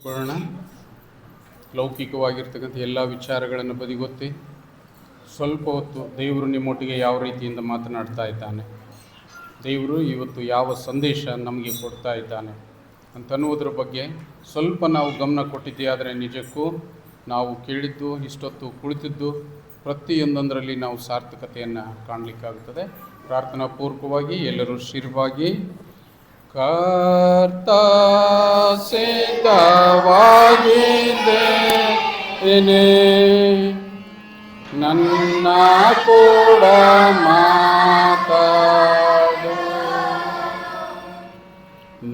ಬರೋಣ. ಲೌಕಿಕವಾಗಿರ್ತಕ್ಕಂಥ ಎಲ್ಲ ವಿಚಾರಗಳನ್ನು ಬದಿಗೊತ್ತಿ ಸ್ವಲ್ಪ ಹೊತ್ತು ದೇವರು ನಿಮ್ಮೊಟ್ಟಿಗೆ ಯಾವ ರೀತಿಯಿಂದ ಮಾತನಾಡ್ತಾ ಇದ್ದಾನೆ, ದೇವರು ಇವತ್ತು ಯಾವ ಸಂದೇಶ ನಮಗೆ ಕೊಡ್ತಾ ಇದ್ದಾನೆ ಅಂತನ್ನುವುದರ ಬಗ್ಗೆ ಸ್ವಲ್ಪ ನಾವು ಗಮನ ಕೊಟ್ಟಿದ್ದೇ ಆದರೆ ನಿಜಕ್ಕೂ ನಾವು ಕೇಳಿದ್ದು ಇಷ್ಟೊತ್ತು ಕುಳಿತಿದ್ದು ಪ್ರತಿಯೊಂದೊಂದರಲ್ಲಿ ನಾವು ಸಾರ್ಥಕತೆಯನ್ನು ಕಾಣಲಿಕ್ಕಾಗುತ್ತದೆ. ಪ್ರಾರ್ಥನಾ ಪೂರ್ವಕವಾಗಿ ಎಲ್ಲರೂ ಶಿರವಾಗಿ ಕರ್ತ ಸಿದ್ಧವಾಗಿದ್ದೇನೆ, ನನ್ನ ಕೂಡ ಮಾತಾಡು,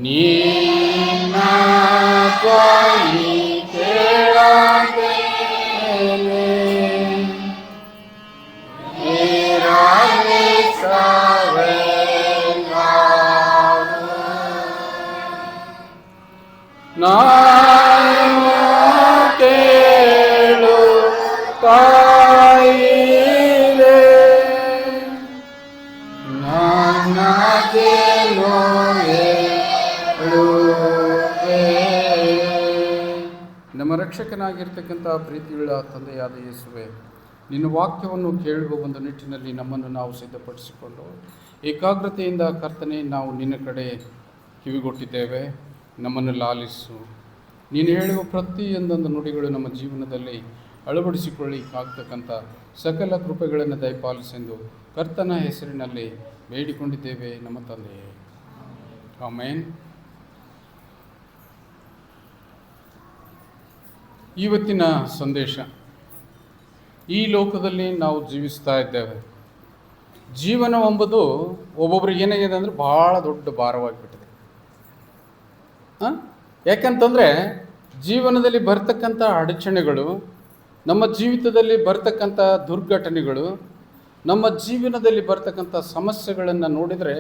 ನಿನ್ನ ಧ್ವನಿ ಕೇಳಬೇನೆ, ನಾನು ಕೇಳು ತಾಯಿರೇ, ನನಗೇನು ಹೇಳುವೆ. ನಮ್ಮ ರಕ್ಷಕನಾಗಿರ್ತಕ್ಕಂಥ ಪ್ರೀತಿಯುಳ್ಳ ತಂದೆಯಾದ ಯೇಸುವೆ, ನಿನ್ನ ವಾಕ್ಯವನ್ನು ಕೇಳುವ ಒಂದು ನಿಟ್ಟಿನಲ್ಲಿ ನಮ್ಮನ್ನು ನಾವು ಸಿದ್ಧಪಡಿಸಿಕೊಂಡು ಏಕಾಗ್ರತೆಯಿಂದ ಕರ್ತನೆ ನಾವು ನಿನ್ನ ಕಡೆ ಕಿವಿಗೊಟ್ಟಿದ್ದೇವೆ. ನಮ್ಮನ್ನು ಲಾಲಿಸು. ನೀನು ಹೇಳುವ ಪ್ರತಿಯೊಂದೊಂದು ನುಡಿಗಳು ನಮ್ಮ ಜೀವನದಲ್ಲಿ ಅಳವಡಿಸಿಕೊಳ್ಳಿಕ್ಕಾಗ್ತಕ್ಕಂಥ ಸಕಲ ಕೃಪೆಗಳನ್ನು ದಯಪಾಲಿಸೆಂದು ಕರ್ತನ ಹೆಸರಿನಲ್ಲಿ ಬೇಡಿಕೊಂಡಿದ್ದೇವೆ ನಮ್ಮ ತಂದೆಯೇ, ಆಮೇನ್. ಇವತ್ತಿನ ಸಂದೇಶ, ಈ ಲೋಕದಲ್ಲಿ ನಾವು ಜೀವಿಸ್ತಾ ಇದ್ದೇವೆ. ಜೀವನ ಎಂಬುದು ಒಬ್ಬೊಬ್ರಿಗೆ ಏನಾಗಿದೆ ಅಂದರೆ ಭಾಳ ದೊಡ್ಡ ಭಾರವಾಗಿಬಿಟ್ಟಿದೆ. ಯಾಕಂತಂದರೆ ಜೀವನದಲ್ಲಿ ಬರ್ತಕ್ಕಂಥ ಅಡಚಣೆಗಳು, ನಮ್ಮ ಜೀವಿತದಲ್ಲಿ ಬರ್ತಕ್ಕಂಥ ದುರ್ಘಟನೆಗಳು, ನಮ್ಮ ಜೀವನದಲ್ಲಿ ಬರ್ತಕ್ಕಂಥ ಸಮಸ್ಯೆಗಳನ್ನು ನೋಡಿದರೆ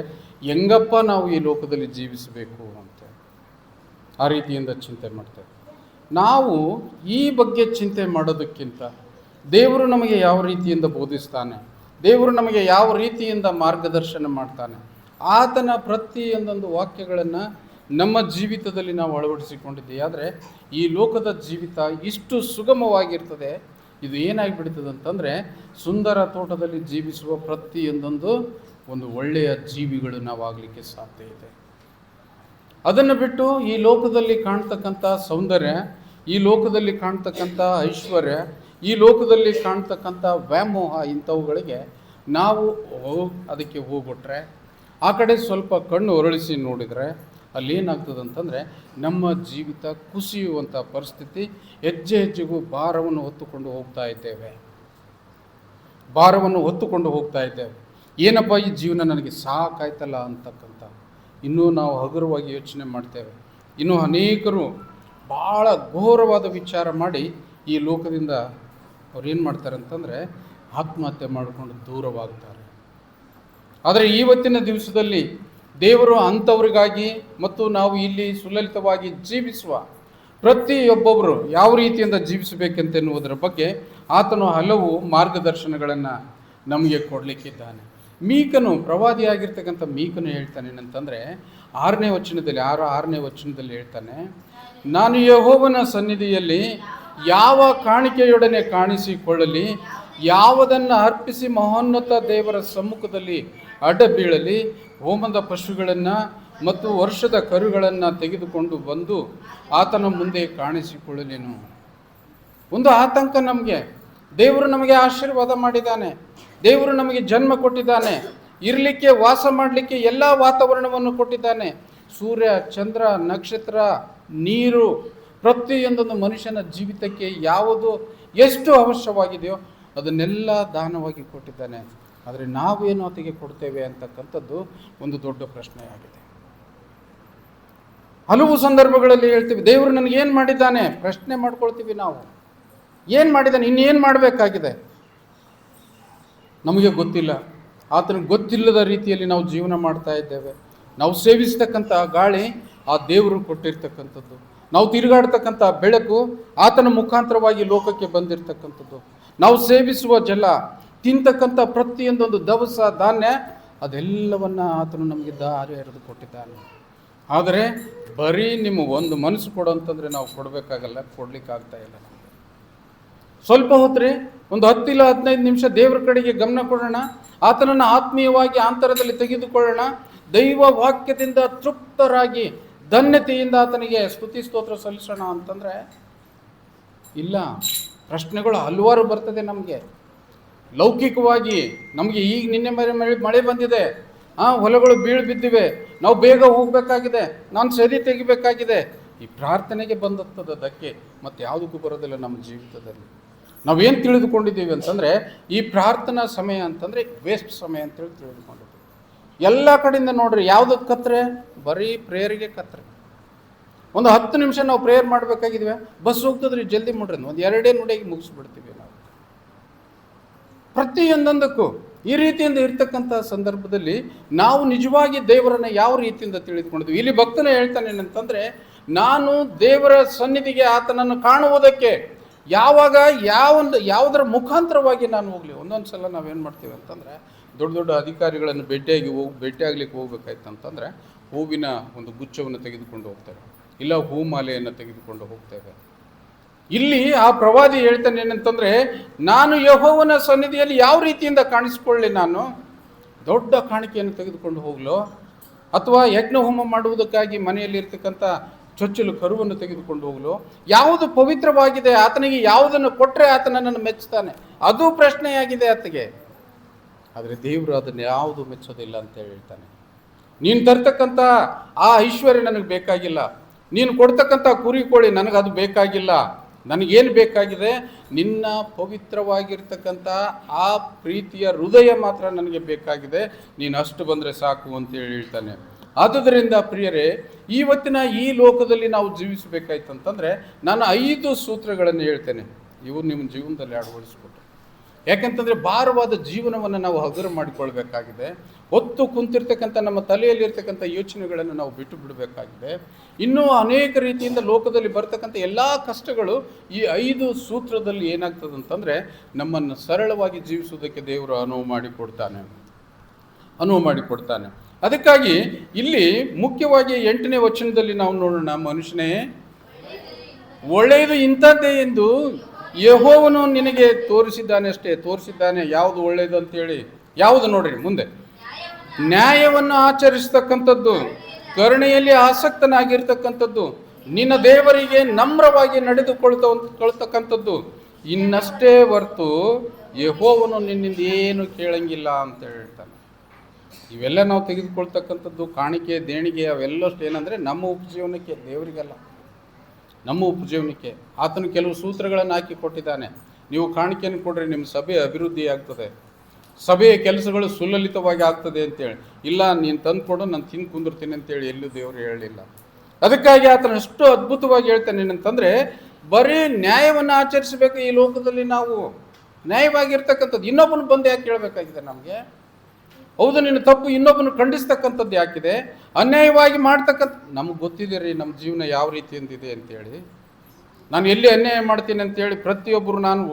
ಹೆಂಗಪ್ಪ ನಾವು ಈ ಲೋಕದಲ್ಲಿ ಜೀವಿಸಬೇಕು ಅಂತ ಆ ರೀತಿಯಿಂದ ಚಿಂತೆ ಮಾಡ್ತೇವೆ. ನಾವು ಈ ಬಗ್ಗೆ ಚಿಂತೆ ಮಾಡೋದಕ್ಕಿಂತ ದೇವರು ನಮಗೆ ಯಾವ ರೀತಿಯಿಂದ ಬೋಧಿಸ್ತಾನೆ, ದೇವರು ನಮಗೆ ಯಾವ ರೀತಿಯಿಂದ ಮಾರ್ಗದರ್ಶನ ಮಾಡ್ತಾನೆ, ಆತನ ಪ್ರತಿಯೊಂದೊಂದು ವಾಕ್ಯಗಳನ್ನು ನಮ್ಮ ಜೀವಿತದಲ್ಲಿ ನಾವು ಅಳವಡಿಸಿಕೊಂಡಿದ್ದೀವಿ. ಆದರೆ ಈ ಲೋಕದ ಜೀವಿತ ಇಷ್ಟು ಸುಗಮವಾಗಿರ್ತದೆ, ಇದು ಏನಾಗಿಬಿಡ್ತದೆ ಅಂತಂದರೆ ಸುಂದರ ತೋಟದಲ್ಲಿ ಜೀವಿಸುವ ಪ್ರತಿಯೊಂದೊಂದು ಒಂದು ಒಳ್ಳೆಯ ಜೀವಿಗಳು ನಾವಾಗಲಿಕ್ಕೆ ಸಾಧ್ಯ ಇದೆ. ಅದನ್ನು ಬಿಟ್ಟು ಈ ಲೋಕದಲ್ಲಿ ಕಾಣ್ತಕ್ಕಂಥ ಸೌಂದರ್ಯ, ಈ ಲೋಕದಲ್ಲಿ ಕಾಣ್ತಕ್ಕಂಥ ಐಶ್ವರ್ಯ, ಈ ಲೋಕದಲ್ಲಿ ಕಾಣ್ತಕ್ಕಂಥ ವ್ಯಾಮೋಹ, ಇಂಥವುಗಳಿಗೆ ನಾವು ಅದಕ್ಕೆ ಹೋಗ್ಬಿಟ್ರೆ, ಆ ಕಡೆ ಸ್ವಲ್ಪ ಕಣ್ಣು ಹೊರಳಿಸಿ ನೋಡಿದರೆ ಅಲ್ಲೇನಾಗ್ತದೆ ಅಂತಂದರೆ ನಮ್ಮ ಜೀವಿತ ಕುಸಿಯುವಂಥ ಪರಿಸ್ಥಿತಿ, ಹೆಜ್ಜೆ ಹೆಜ್ಜೆಗೂ ಭಾರವನ್ನು ಹೊತ್ತುಕೊಂಡು ಹೋಗ್ತಾ ಇದ್ದೇವೆ. ಏನಪ್ಪ ಈ ಜೀವನ ನನಗೆ ಸಾಕಾಯ್ತಲ್ಲ ಅಂತಕ್ಕಂಥ ಇನ್ನೂ ನಾವು ಹಗುರವಾಗಿ ಯೋಚನೆ ಮಾಡ್ತೇವೆ. ಇನ್ನೂ ಅನೇಕರು ಭಾಳ ಘೋರವಾದ ವಿಚಾರ ಮಾಡಿ ಈ ಲೋಕದಿಂದ ಅವ್ರು ಏನು ಮಾಡ್ತಾರೆ ಅಂತಂದರೆ ಆತ್ಮಹತ್ಯೆ ಮಾಡಿಕೊಂಡು ದೂರವಾಗ್ತಾರೆ. ಆದರೆ ಇವತ್ತಿನ ದಿವಸದಲ್ಲಿ ದೇವರು ಅಂಥವ್ರಿಗಾಗಿ ಮತ್ತು ನಾವು ಇಲ್ಲಿ ಸುಲಲಿತವಾಗಿ ಜೀವಿಸುವ ಪ್ರತಿಯೊಬ್ಬೊಬ್ಬರು ಯಾವ ರೀತಿಯಿಂದ ಜೀವಿಸಬೇಕೆಂತೆನ್ನುವುದರ ಬಗ್ಗೆ ಆತನು ಹಲವು ಮಾರ್ಗದರ್ಶನಗಳನ್ನು ನಮಗೆ ಕೊಡಲಿಕ್ಕಿದ್ದಾನೆ. ಮೀಕನು, ಪ್ರವಾದಿಯಾಗಿರ್ತಕ್ಕಂಥ ಮೀಕನು ಹೇಳ್ತಾನೆ ಏನಂತಂದರೆ 6ನೇ ವಚನದಲ್ಲಿ ಹೇಳ್ತಾನೆ, ನಾನು ಯೆಹೋವನ ಸನ್ನಿಧಿಯಲ್ಲಿ ಯಾವ ಕಾಣಿಕೆಯೊಡನೆ ಕಾಣಿಸಿಕೊಳ್ಳಲಿ, ಯಾವುದನ್ನು ಅರ್ಪಿಸಿ ಮಹೋನ್ನತ ದೇವರ ಸಮ್ಮುಖದಲ್ಲಿ ಅಡ್ಡ ಬೀಳಲಿ, ಹೋಮದ ಪಶುಗಳನ್ನು ಮತ್ತು ವರ್ಷದ ಕರುಗಳನ್ನು ತೆಗೆದುಕೊಂಡು ಬಂದು ಆತನ ಮುಂದೆ ಕಾಣಿಸಿಕೊಳ್ಳಲೇನು. ಒಂದು ಆತಂಕ ನಮಗೆ. ದೇವರು ನಮಗೆ ಆಶೀರ್ವಾದ ಮಾಡಿದ್ದಾನೆ, ದೇವರು ನಮಗೆ ಜನ್ಮ ಕೊಟ್ಟಿದ್ದಾನೆ, ಇರಲಿಕ್ಕೆ ವಾಸ ಮಾಡಲಿಕ್ಕೆ ಎಲ್ಲ ವಾತಾವರಣವನ್ನು ಕೊಟ್ಟಿದ್ದಾನೆ. ಸೂರ್ಯ, ಚಂದ್ರ, ನಕ್ಷತ್ರ, ನೀರು, ಪ್ರತಿಯೊಂದೊಂದು ಮನುಷ್ಯನ ಜೀವಿತಕ್ಕೆ ಯಾವುದು ಎಷ್ಟು ಅವಶ್ಯವಾಗಿದೆಯೋ ಅದನ್ನೆಲ್ಲ ದಾನವಾಗಿ ಕೊಟ್ಟಿದ್ದಾನೆ. ಆದರೆ ನಾವೇನು ಆತಗೆ ಕೊಡ್ತೇವೆ ಅಂತಕ್ಕಂಥದ್ದು ಒಂದು ದೊಡ್ಡ ಪ್ರಶ್ನೆಯಾಗಿದೆ. ಹಲವು ಸಂದರ್ಭಗಳಲ್ಲಿ ಹೇಳ್ತೀವಿ, ದೇವರು ನನಗೇನು ಮಾಡಿದ್ದಾನೆ ಪ್ರಶ್ನೆ ಮಾಡ್ಕೊಳ್ತೀವಿ. ನಾವು ಏನು ಮಾಡಿದ್ದಾನೆ, ಇನ್ನೇನು ಮಾಡಬೇಕಾಗಿದೆ ನಮಗೆ ಗೊತ್ತಿಲ್ಲ. ಆತನಿಗೆ ಗೊತ್ತಿಲ್ಲದ ರೀತಿಯಲ್ಲಿ ನಾವು ಜೀವನ ಮಾಡ್ತಾ ಇದ್ದೇವೆ. ನಾವು ಸೇವಿಸ್ತಕ್ಕಂಥ ಗಾಳಿ ಆ ದೇವರು ಕೊಟ್ಟಿರ್ತಕ್ಕಂಥದ್ದು, ನಾವು ತಿರುಗಾಡ್ತಕ್ಕಂಥ ಬೆಳಕು ಆತನ ಮುಖಾಂತರವಾಗಿ ಲೋಕಕ್ಕೆ ಬಂದಿರತಕ್ಕಂಥದ್ದು, ನಾವು ಸೇವಿಸುವ ಜಲ, ತಿಂತಕ್ಕಂಥ ಪ್ರತಿಯೊಂದೊಂದು ದವಸ ಧಾನ್ಯ, ಅದೆಲ್ಲವನ್ನ ಆತನು ನಮಗೆ ದಾರಿ ಎರೆದು ಕೊಟ್ಟಿದ್ದಾನೆ. ಆದರೆ ಬರೀ ನಿಮಗೆ ಒಂದು ಮನಸ್ಸು ಕೊಡು ಅಂತಂದರೆ ನಾವು ಕೊಡಬೇಕಾಗಲ್ಲ, ಕೊಡ್ಲಿಕ್ಕೆ ಆಗ್ತಾ ಇಲ್ಲ. ಸ್ವಲ್ಪ ಹೊತ್ರಿ ಒಂದು 10 ಇಲ್ಲ 15 ನಿಮಿಷ ದೇವರ ಕಡೆಗೆ ಗಮನ ಕೊಡೋಣ, ಆತನನ್ನು ಆತ್ಮೀಯವಾಗಿ ಅಂತರದಲ್ಲಿ ತೆಗೆದುಕೊಳ್ಳೋಣ, ದೈವ ವಾಕ್ಯದಿಂದ ತೃಪ್ತರಾಗಿ ಧನ್ಯತೆಯಿಂದ ಆತನಿಗೆ ಸ್ತುತಿ ಸ್ತೋತ್ರ ಸಲ್ಲಿಸೋಣ ಅಂತಂದರೆ ಇಲ್ಲ. ಪ್ರಶ್ನೆಗಳು ಹಲವಾರು ಬರ್ತದೆ ನಮಗೆ. ಲೌಕಿಕವಾಗಿ ನಮಗೆ ಈಗ ನಿನ್ನೆ ಮಳೆ ಬಂದಿದೆ, ಹೊಲಗಳು ಬೀಳು ಬಿದ್ದಿವೆ, ನಾವು ಬೇಗ ಹೋಗಬೇಕಾಗಿದೆ, ನಾನು ಸರಿ ತೆಗಿಬೇಕಾಗಿದೆ. ಈ ಪ್ರಾರ್ಥನೆಗೆ ಬಂದತ್ತದ ಧಕ್ಕೆ ಮತ್ತು ಯಾವುದಕ್ಕೂ ಬರೋದಿಲ್ಲ ನಮ್ಮ ಜೀವಿತದಲ್ಲಿ. ನಾವೇನು ತಿಳಿದುಕೊಂಡಿದ್ದೀವಿ ಅಂತಂದರೆ ಈ ಪ್ರಾರ್ಥನಾ ಸಮಯ ಅಂತಂದರೆ ವೇಸ್ಟ್ ಸಮಯ ಅಂತೇಳಿ ತಿಳಿದುಕೊಂಡಿದ್ದೀವಿ. ಎಲ್ಲ ಕಡೆಯಿಂದ ನೋಡ್ರಿ ಯಾವುದಕ್ಕೆ ಕತ್ರೆ, ಬರೀ ಪ್ರೇಯರಿಗೆ ಕತ್ರೆ. ಒಂದು 10 ನಿಮಿಷ ನಾವು ಪ್ರೇಯರ್ ಮಾಡಬೇಕಾಗಿದ್ವಿ, ಬಸ್ ಹೋಗ್ತದ್ರಿ ಜಲ್ದಿ ಮಾಡ್ರಿ, ಒಂದು 2 ನುಡಿಗೆ ಮುಗಿಸ್ಬಿಡ್ತೀವಿ ನಾವು. ಪ್ರತಿಯೊಂದೊಂದಕ್ಕೂ ಈ ರೀತಿಯಿಂದ ಇರ್ತಕ್ಕಂಥ ಸಂದರ್ಭದಲ್ಲಿ ನಾವು ನಿಜವಾಗಿ ದೇವರನ್ನು ಯಾವ ರೀತಿಯಿಂದ ತಿಳಿದುಕೊಂಡಿದ್ವಿ. ಇಲ್ಲಿ ಭಕ್ತನ ಹೇಳ್ತಾನೆ ಏನಂತಂದರೆ, ನಾನು ದೇವರ ಸನ್ನಿಧಿಗೆ ಆತನನ್ನು ಕಾಣುವುದಕ್ಕೆ ಯಾವಾಗ ಯಾವುದರ ಮುಖಾಂತರವಾಗಿ ನಾನು ಹೋಗಲಿ. ಒಂದೊಂದು ಸಲ ನಾವೇನು ಮಾಡ್ತೀವಿ ಅಂತಂದರೆ, ದೊಡ್ಡ ದೊಡ್ಡ ಅಧಿಕಾರಿಗಳನ್ನು ಭೇಟಿಯಾಗ್ಲಿಕ್ಕೆ ಹೋಗ್ಬೇಕಾಯ್ತು ಅಂತಂದರೆ ಹೂವಿನ ಒಂದು ಗುಚ್ಛವನ್ನು ತೆಗೆದುಕೊಂಡು ಹೋಗ್ತೇವೆ, ಇಲ್ಲ ಹೂಮಾಲೆಯನ್ನು ತೆಗೆದುಕೊಂಡು ಹೋಗ್ತೇವೆ. ಇಲ್ಲಿ ಆ ಪ್ರವಾದಿ ಹೇಳ್ತಾನೆ ಏನಂತಂದರೆ, ನಾನು ಯೆಹೋವನ ಸನ್ನಿಧಿಯಲ್ಲಿ ಯಾವ ರೀತಿಯಿಂದ ಕಾಣಿಸಿಕೊಳ್ಳಿ, ನಾನು ದೊಡ್ಡ ಕಾಣಿಕೆಯನ್ನು ತೆಗೆದುಕೊಂಡು ಹೋಗ್ಲೋ, ಅಥವಾ ಯಜ್ಞ ಹೋಮ ಮಾಡುವುದಕ್ಕಾಗಿ ಮನೆಯಲ್ಲಿ ಇರ್ತಕ್ಕಂಥ ಚೊಚ್ಚಲು ಕರುವನ್ನು ತೆಗೆದುಕೊಂಡು ಹೋಗ್ಲೋ, ಯಾವುದು ಪವಿತ್ರವಾಗಿದೆ, ಆತನಿಗೆ ಯಾವುದನ್ನು ಕೊಟ್ಟರೆ ಆತನನ್ನು ಮೆಚ್ಚುತ್ತಾನೆ, ಅದು ಪ್ರಶ್ನೆಯಾಗಿದೆ ಆತಗೆ. ಆದರೆ ದೇವರು ಅದನ್ನು ಯಾವುದು ಮೆಚ್ಚೋದಿಲ್ಲ ಅಂತ ಹೇಳ್ತಾನೆ. ನೀನು ತರ್ತಕ್ಕಂಥ ಆ ಐಶ್ವರ್ಯ ನನಗೆ ಬೇಕಾಗಿಲ್ಲ, ನೀನು ಕೊಡ್ತಕ್ಕಂಥ ಕುರಿ ಕೋಳಿ ನನಗೆ ಅದು ಬೇಕಾಗಿಲ್ಲ, ನನಗೇನು ಬೇಕಾಗಿದೆ, ನಿನ್ನ ಪವಿತ್ರವಾಗಿರ್ತಕ್ಕಂಥ ಆ ಪ್ರೀತಿಯ ಹೃದಯ ಮಾತ್ರ ನನಗೆ ಬೇಕಾಗಿದೆ, ನೀನು ಅಷ್ಟು ಬಂದರೆ ಸಾಕು ಅಂತೇಳಿ ಹೇಳ್ತಾನೆ. ಆದುದರಿಂದ ಪ್ರಿಯರೇ, ಇವತ್ತಿನ ಈ ಲೋಕದಲ್ಲಿ ನಾವು ಜೀವಿಸಬೇಕಾಯ್ತು ಅಂತಂದರೆ ನಾನು 5 ಸೂತ್ರಗಳನ್ನು ಹೇಳ್ತೇನೆ, ಇವು ನಿಮ್ಮ ಜೀವನದಲ್ಲಿ ಅಳವಡಿಸ್ಕೊಟ್ಟು. ಯಾಕೆಂತಂದರೆ ಭಾರವಾದ ಜೀವನವನ್ನು ನಾವು ಹಗುರ ಮಾಡಿಕೊಳ್ಬೇಕಾಗಿದೆ. ಹೊತ್ತು ಕುಂತಿರ್ತಕ್ಕಂಥ ನಮ್ಮ ತಲೆಯಲ್ಲಿರ್ತಕ್ಕಂಥ ಯೋಚನೆಗಳನ್ನು ನಾವು ಬಿಟ್ಟು ಬಿಡಬೇಕಾಗಿದೆ. ಇನ್ನೂ ಅನೇಕ ರೀತಿಯಿಂದ ಲೋಕದಲ್ಲಿ ಬರ್ತಕ್ಕಂಥ ಎಲ್ಲ ಕಷ್ಟಗಳು ಈ 5 ಸೂತ್ರದಲ್ಲಿ ಏನಾಗ್ತದೆ ಅಂತಂದರೆ ನಮ್ಮನ್ನು ಸರಳವಾಗಿ ಜೀವಿಸುವುದಕ್ಕೆ ದೇವರು ಅನುವು ಮಾಡಿಕೊಡ್ತಾನೆ. ಅದಕ್ಕಾಗಿ ಇಲ್ಲಿ ಮುಖ್ಯವಾಗಿ 8ನೇ ವಚನದಲ್ಲಿ ನಾವು ನೋಡೋಣ, ಮನುಷ್ಯನೇ ಒಳ್ಳೆಯದು ಇಂಥದ್ದೇ ಎಂದು ಯೆಹೋವನು ನಿನಗೆ ತೋರಿಸಿದ್ದಾನೆ. ಯಾವುದು ಒಳ್ಳೆಯದು ಅಂತೇಳಿ, ಯಾವುದು ನೋಡ್ರಿ ಮುಂದೆ, ನ್ಯಾಯವನ್ನು ಆಚರಿಸ್ತಕ್ಕಂಥದ್ದು, ಕರುಣೆಯಲ್ಲಿ ಆಸಕ್ತನಾಗಿರ್ತಕ್ಕಂಥದ್ದು, ನಿನ್ನ ದೇವರಿಗೆ ನಮ್ರವಾಗಿ ನಡೆದುಕೊಳ್ತಕ್ಕಂಥದ್ದು, ಇನ್ನಷ್ಟೇ ಹೊರತು ಯೆಹೋವನು ನಿನ್ನಿಂದ ಏನು ಕೇಳಂಗಿಲ್ಲ ಅಂತ ಹೇಳ್ತಾನೆ. ಇವೆಲ್ಲ ನಾವು ತೆಗೆದುಕೊಳ್ತಕ್ಕಂಥದ್ದು ಕಾಣಿಕೆ ದೇಣಿಗೆ ಅವೆಲ್ಲಷ್ಟು ಏನಂದರೆ ನಮ್ಮ ಉಪಜೀವನಕ್ಕೆ, ದೇವರಿಗೆಲ್ಲ, ನಮ್ಮ ಉಪಜೀವನಕ್ಕೆ. ಆತನು ಕೆಲವು ಸೂತ್ರಗಳನ್ನು ಹಾಕಿ ಕೊಟ್ಟಿದ್ದಾನೆ. ನೀವು ಕಾಣಿಕೆಯನ್ನು ಕೊಡ್ರಿ, ನಿಮ್ಮ ಸಭೆ ಅಭಿವೃದ್ಧಿ ಆಗ್ತದೆ, ಸಭೆಯ ಕೆಲಸಗಳು ಸುಲಲಿತವಾಗಿ ಆಗ್ತದೆ ಅಂತೇಳಿ. ಇಲ್ಲ, ನೀನು ತಂದು ಕೊಡು, ನಾನು ತಿಂದು ಕುಂದಿರ್ತೀನಿ ಅಂತೇಳಿ ಎಲ್ಲೂ ದೇವರು ಹೇಳಲಿಲ್ಲ. ಅದಕ್ಕಾಗಿ ಆತನ ಅಷ್ಟು ಅದ್ಭುತವಾಗಿ ಹೇಳ್ತಾನೆ ಏನಂತಂದರೆ, ಬರೀ ನ್ಯಾಯವನ್ನು ಆಚರಿಸಬೇಕು. ಈ ಲೋಕದಲ್ಲಿ ನಾವು ನ್ಯಾಯವಾಗಿರ್ತಕ್ಕಂಥದ್ದು ಇನ್ನೊಬ್ಬನ ಬಂದು ಯಾಕೆ ಕೇಳಬೇಕಾಗಿದೆ ನಮಗೆ? ಹೌದು, ನಿನ್ನ ತಪ್ಪು ಇನ್ನೊಬ್ಬನು ಖಂಡಿಸ್ತಕ್ಕಂಥದ್ದು ಯಾಕಿದೆ? ಅನ್ಯಾಯವಾಗಿ ಮಾಡ್ತಕ್ಕಂಥ, ನಮಗೆ ಗೊತ್ತಿದೆ ರೀ ನಮ್ಮ ಜೀವನ ಯಾವ ರೀತಿಯಿಂದಿದೆ ಅಂತೇಳಿ. ನಾನು ಎಲ್ಲಿ ಅನ್ಯಾಯ ಮಾಡ್ತೀನಿ ಅಂತೇಳಿ ಪ್ರತಿಯೊಬ್ಬರು ನಾನು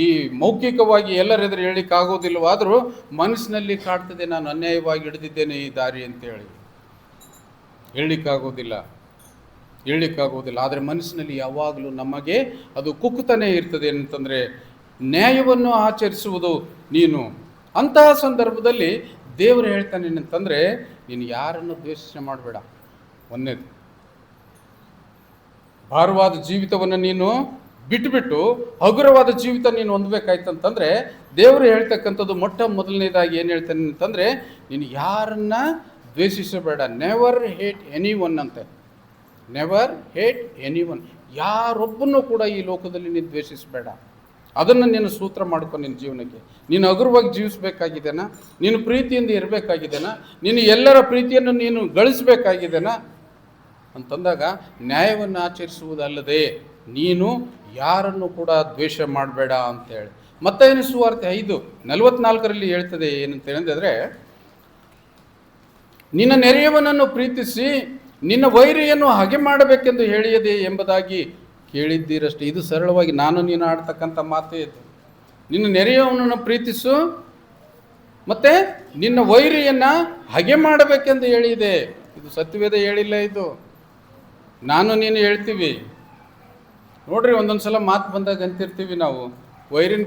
ಈ ಮೌಖಿಕವಾಗಿ ಎಲ್ಲರೆದುರು ಹೇಳಲಿಕ್ಕಾಗೋದಿಲ್ಲವಾದರೂ ಮನಸ್ಸಿನಲ್ಲಿ ಕಾಡ್ತದೆ, ನಾನು ಅನ್ಯಾಯವಾಗಿ ಹಿಡಿದಿದ್ದೇನೆ ಈ ದಾರಿ ಅಂತೇಳಿ. ಹೇಳಲಿಕ್ಕಾಗೋದಿಲ್ಲ. ಆದರೆ ಮನಸ್ಸಿನಲ್ಲಿ ಯಾವಾಗಲೂ ನಮಗೆ ಅದು ಕುಕ್ಕುತ್ತಾನೆ ಇರ್ತದೆ. ಏನಂತಂದರೆ ನ್ಯಾಯವನ್ನು ಆಚರಿಸುವುದು ನೀನು. ಅಂತಹ ಸಂದರ್ಭದಲ್ಲಿ ದೇವರು ಹೇಳ್ತಾನೆ ಏನಂತಂದರೆ, ನೀನು ಯಾರನ್ನು ದ್ವೇಷ ಮಾಡಬೇಡ. ಒಂದನೇದು, ಭಾರವಾದ ಜೀವಿತವನ್ನು ನೀನು ಬಿಟ್ಟುಬಿಟ್ಟು ಹಗುರವಾದ ಜೀವಿತ ನೀನು ಹೊಂದಬೇಕಾಯ್ತಂತಂದರೆ ದೇವರು ಹೇಳ್ತಕ್ಕಂಥದ್ದು ಮೊದಲನೇದಾಗಿ ಏನು ಹೇಳ್ತಾನೆ ಅಂತಂದರೆ, ನೀನು ಯಾರನ್ನ ದ್ವೇಷಿಸಬೇಡ. ನೆವರ್ ಹೇಟ್ ಎನಿ ಒನ್ ಅಂತೆ. Never hate anyone. ಯಾರೊಬ್ಬನೂ ಕೂಡ ಈ ಲೋಕದಲ್ಲಿ ನೀನು ದ್ವೇಷಿಸಬೇಡ. ಅದನ್ನು ನೀನು ಸೂತ್ರ ಮಾಡ್ಕೊ ನಿನ್ನ ಜೀವನಕ್ಕೆ. ನೀನು ಹಗುರವಾಗಿ ಜೀವಿಸಬೇಕಾಗಿದ್ದೇನಾ? ನೀನು ಪ್ರೀತಿಯಿಂದ ಇರಬೇಕಾಗಿದ್ದೇನಾ? ನೀನು ಎಲ್ಲರ ಪ್ರೀತಿಯನ್ನು ನೀನು ಗಳಿಸಬೇಕಾಗಿದ್ದೇನಾ ಅಂತಂದಾಗ ನ್ಯಾಯವನ್ನು ಆಚರಿಸುವುದಲ್ಲದೆ ನೀನು ಯಾರನ್ನು ಕೂಡ ದ್ವೇಷ ಮಾಡಬೇಡ ಅಂತೇಳಿ. ಮತ್ತಾಯನ ಸುವಾರ್ತೆ 5:44 ಹೇಳ್ತದೆ ಏನಂತ ಹೇಳಿದ್ರೆ, ನಿನ್ನ ನೆರೆಯವನನ್ನು ಪ್ರೀತಿಸಿ ನಿನ್ನ ವೈರಿಯನ್ನು ಹಗೆ ಮಾಡಬೇಕೆಂದು ಹೇಳಿಯದೆ ಎಂಬುದಾಗಿ ಕೇಳಿದ್ದೀರಷ್ಟೇ. ಇದು ಸರಳವಾಗಿ ನಾನು ನೀನು ಆಡ್ತಕ್ಕಂಥ ಮಾತು ಇದು. ನಿನ್ನ ನೆರೆಯವನನ್ನು ಪ್ರೀತಿಸು, ಮತ್ತೆ ನಿನ್ನ ವೈರಿಯನ್ನು ಹಗೆ ಮಾಡಬೇಕೆಂದು ಹೇಳಿದೆ. ಇದು ಸತ್ಯವೇದ ಹೇಳಿಲ್ಲ, ಇದು ನಾನು ನೀನು ಹೇಳ್ತೀವಿ. ನೋಡ್ರಿ, ಒಂದೊಂದು ಸಲ ಮಾತು ಬಂದಾಗ ಅಂತಿರ್ತೀವಿ ನಾವು, ವೈರಿನ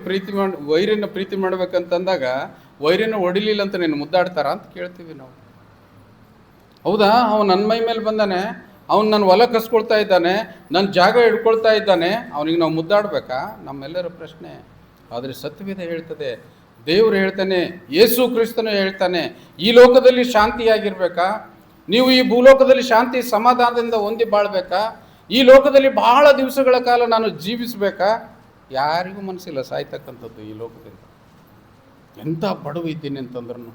ಪ್ರೀತಿ ಮಾಡ್ಬೇಕಂತಂದಾಗ ವೈರಿನ ಹೊಡಿಲಿಲ್ಲ ಅಂತ ನೀನು ಮುದ್ದಾಡ್ತಾರ ಅಂತ ಕೇಳ್ತೀವಿ ನಾವು. ಹೌದಾ, ಅವನು ನನ್ನ ಮೈ ಮೇಲೆ ಬಂದಾನೆ, ಅವನು ನನ್ನ ಹೊಲ ಕಸ್ಕೊಳ್ತಾ ಇದ್ದಾನೆ, ನನ್ನ ಜಾಗ ಹಿಡ್ಕೊಳ್ತಾ ಇದ್ದಾನೆ, ಅವನಿಗೆ ನಾವು ಮುದ್ದಾಡಬೇಕಾ? ನಮ್ಮೆಲ್ಲರ ಪ್ರಶ್ನೆ. ಆದರೆ ಸತ್ಯವೇದ ಹೇಳ್ತದೆ, ದೇವರು ಹೇಳ್ತಾನೆ, ಯೇಸು ಕ್ರಿಸ್ತನು ಹೇಳ್ತಾನೆ, ಈ ಲೋಕದಲ್ಲಿ ಶಾಂತಿಯಾಗಿರ್ಬೇಕಾ? ನೀವು ಈ ಭೂಲೋಕದಲ್ಲಿ ಶಾಂತಿ ಸಮಾಧಾನದಿಂದ ಹೊಂದಿ ಬಾಳ್ಬೇಕಾ? ಈ ಲೋಕದಲ್ಲಿ ಬಹಳ ದಿವಸಗಳ ಕಾಲ ನಾನು ಜೀವಿಸಬೇಕಾ? ಯಾರಿಗೂ ಮನಸ್ಸಿಲ್ಲ ಸಾಯ್ತಕ್ಕಂಥದ್ದು ಈ ಲೋಕದಿಂದ. ಎಂಥ ಬಡವ ಇದ್ದೀನಿ ಅಂತಂದ್ರೂ,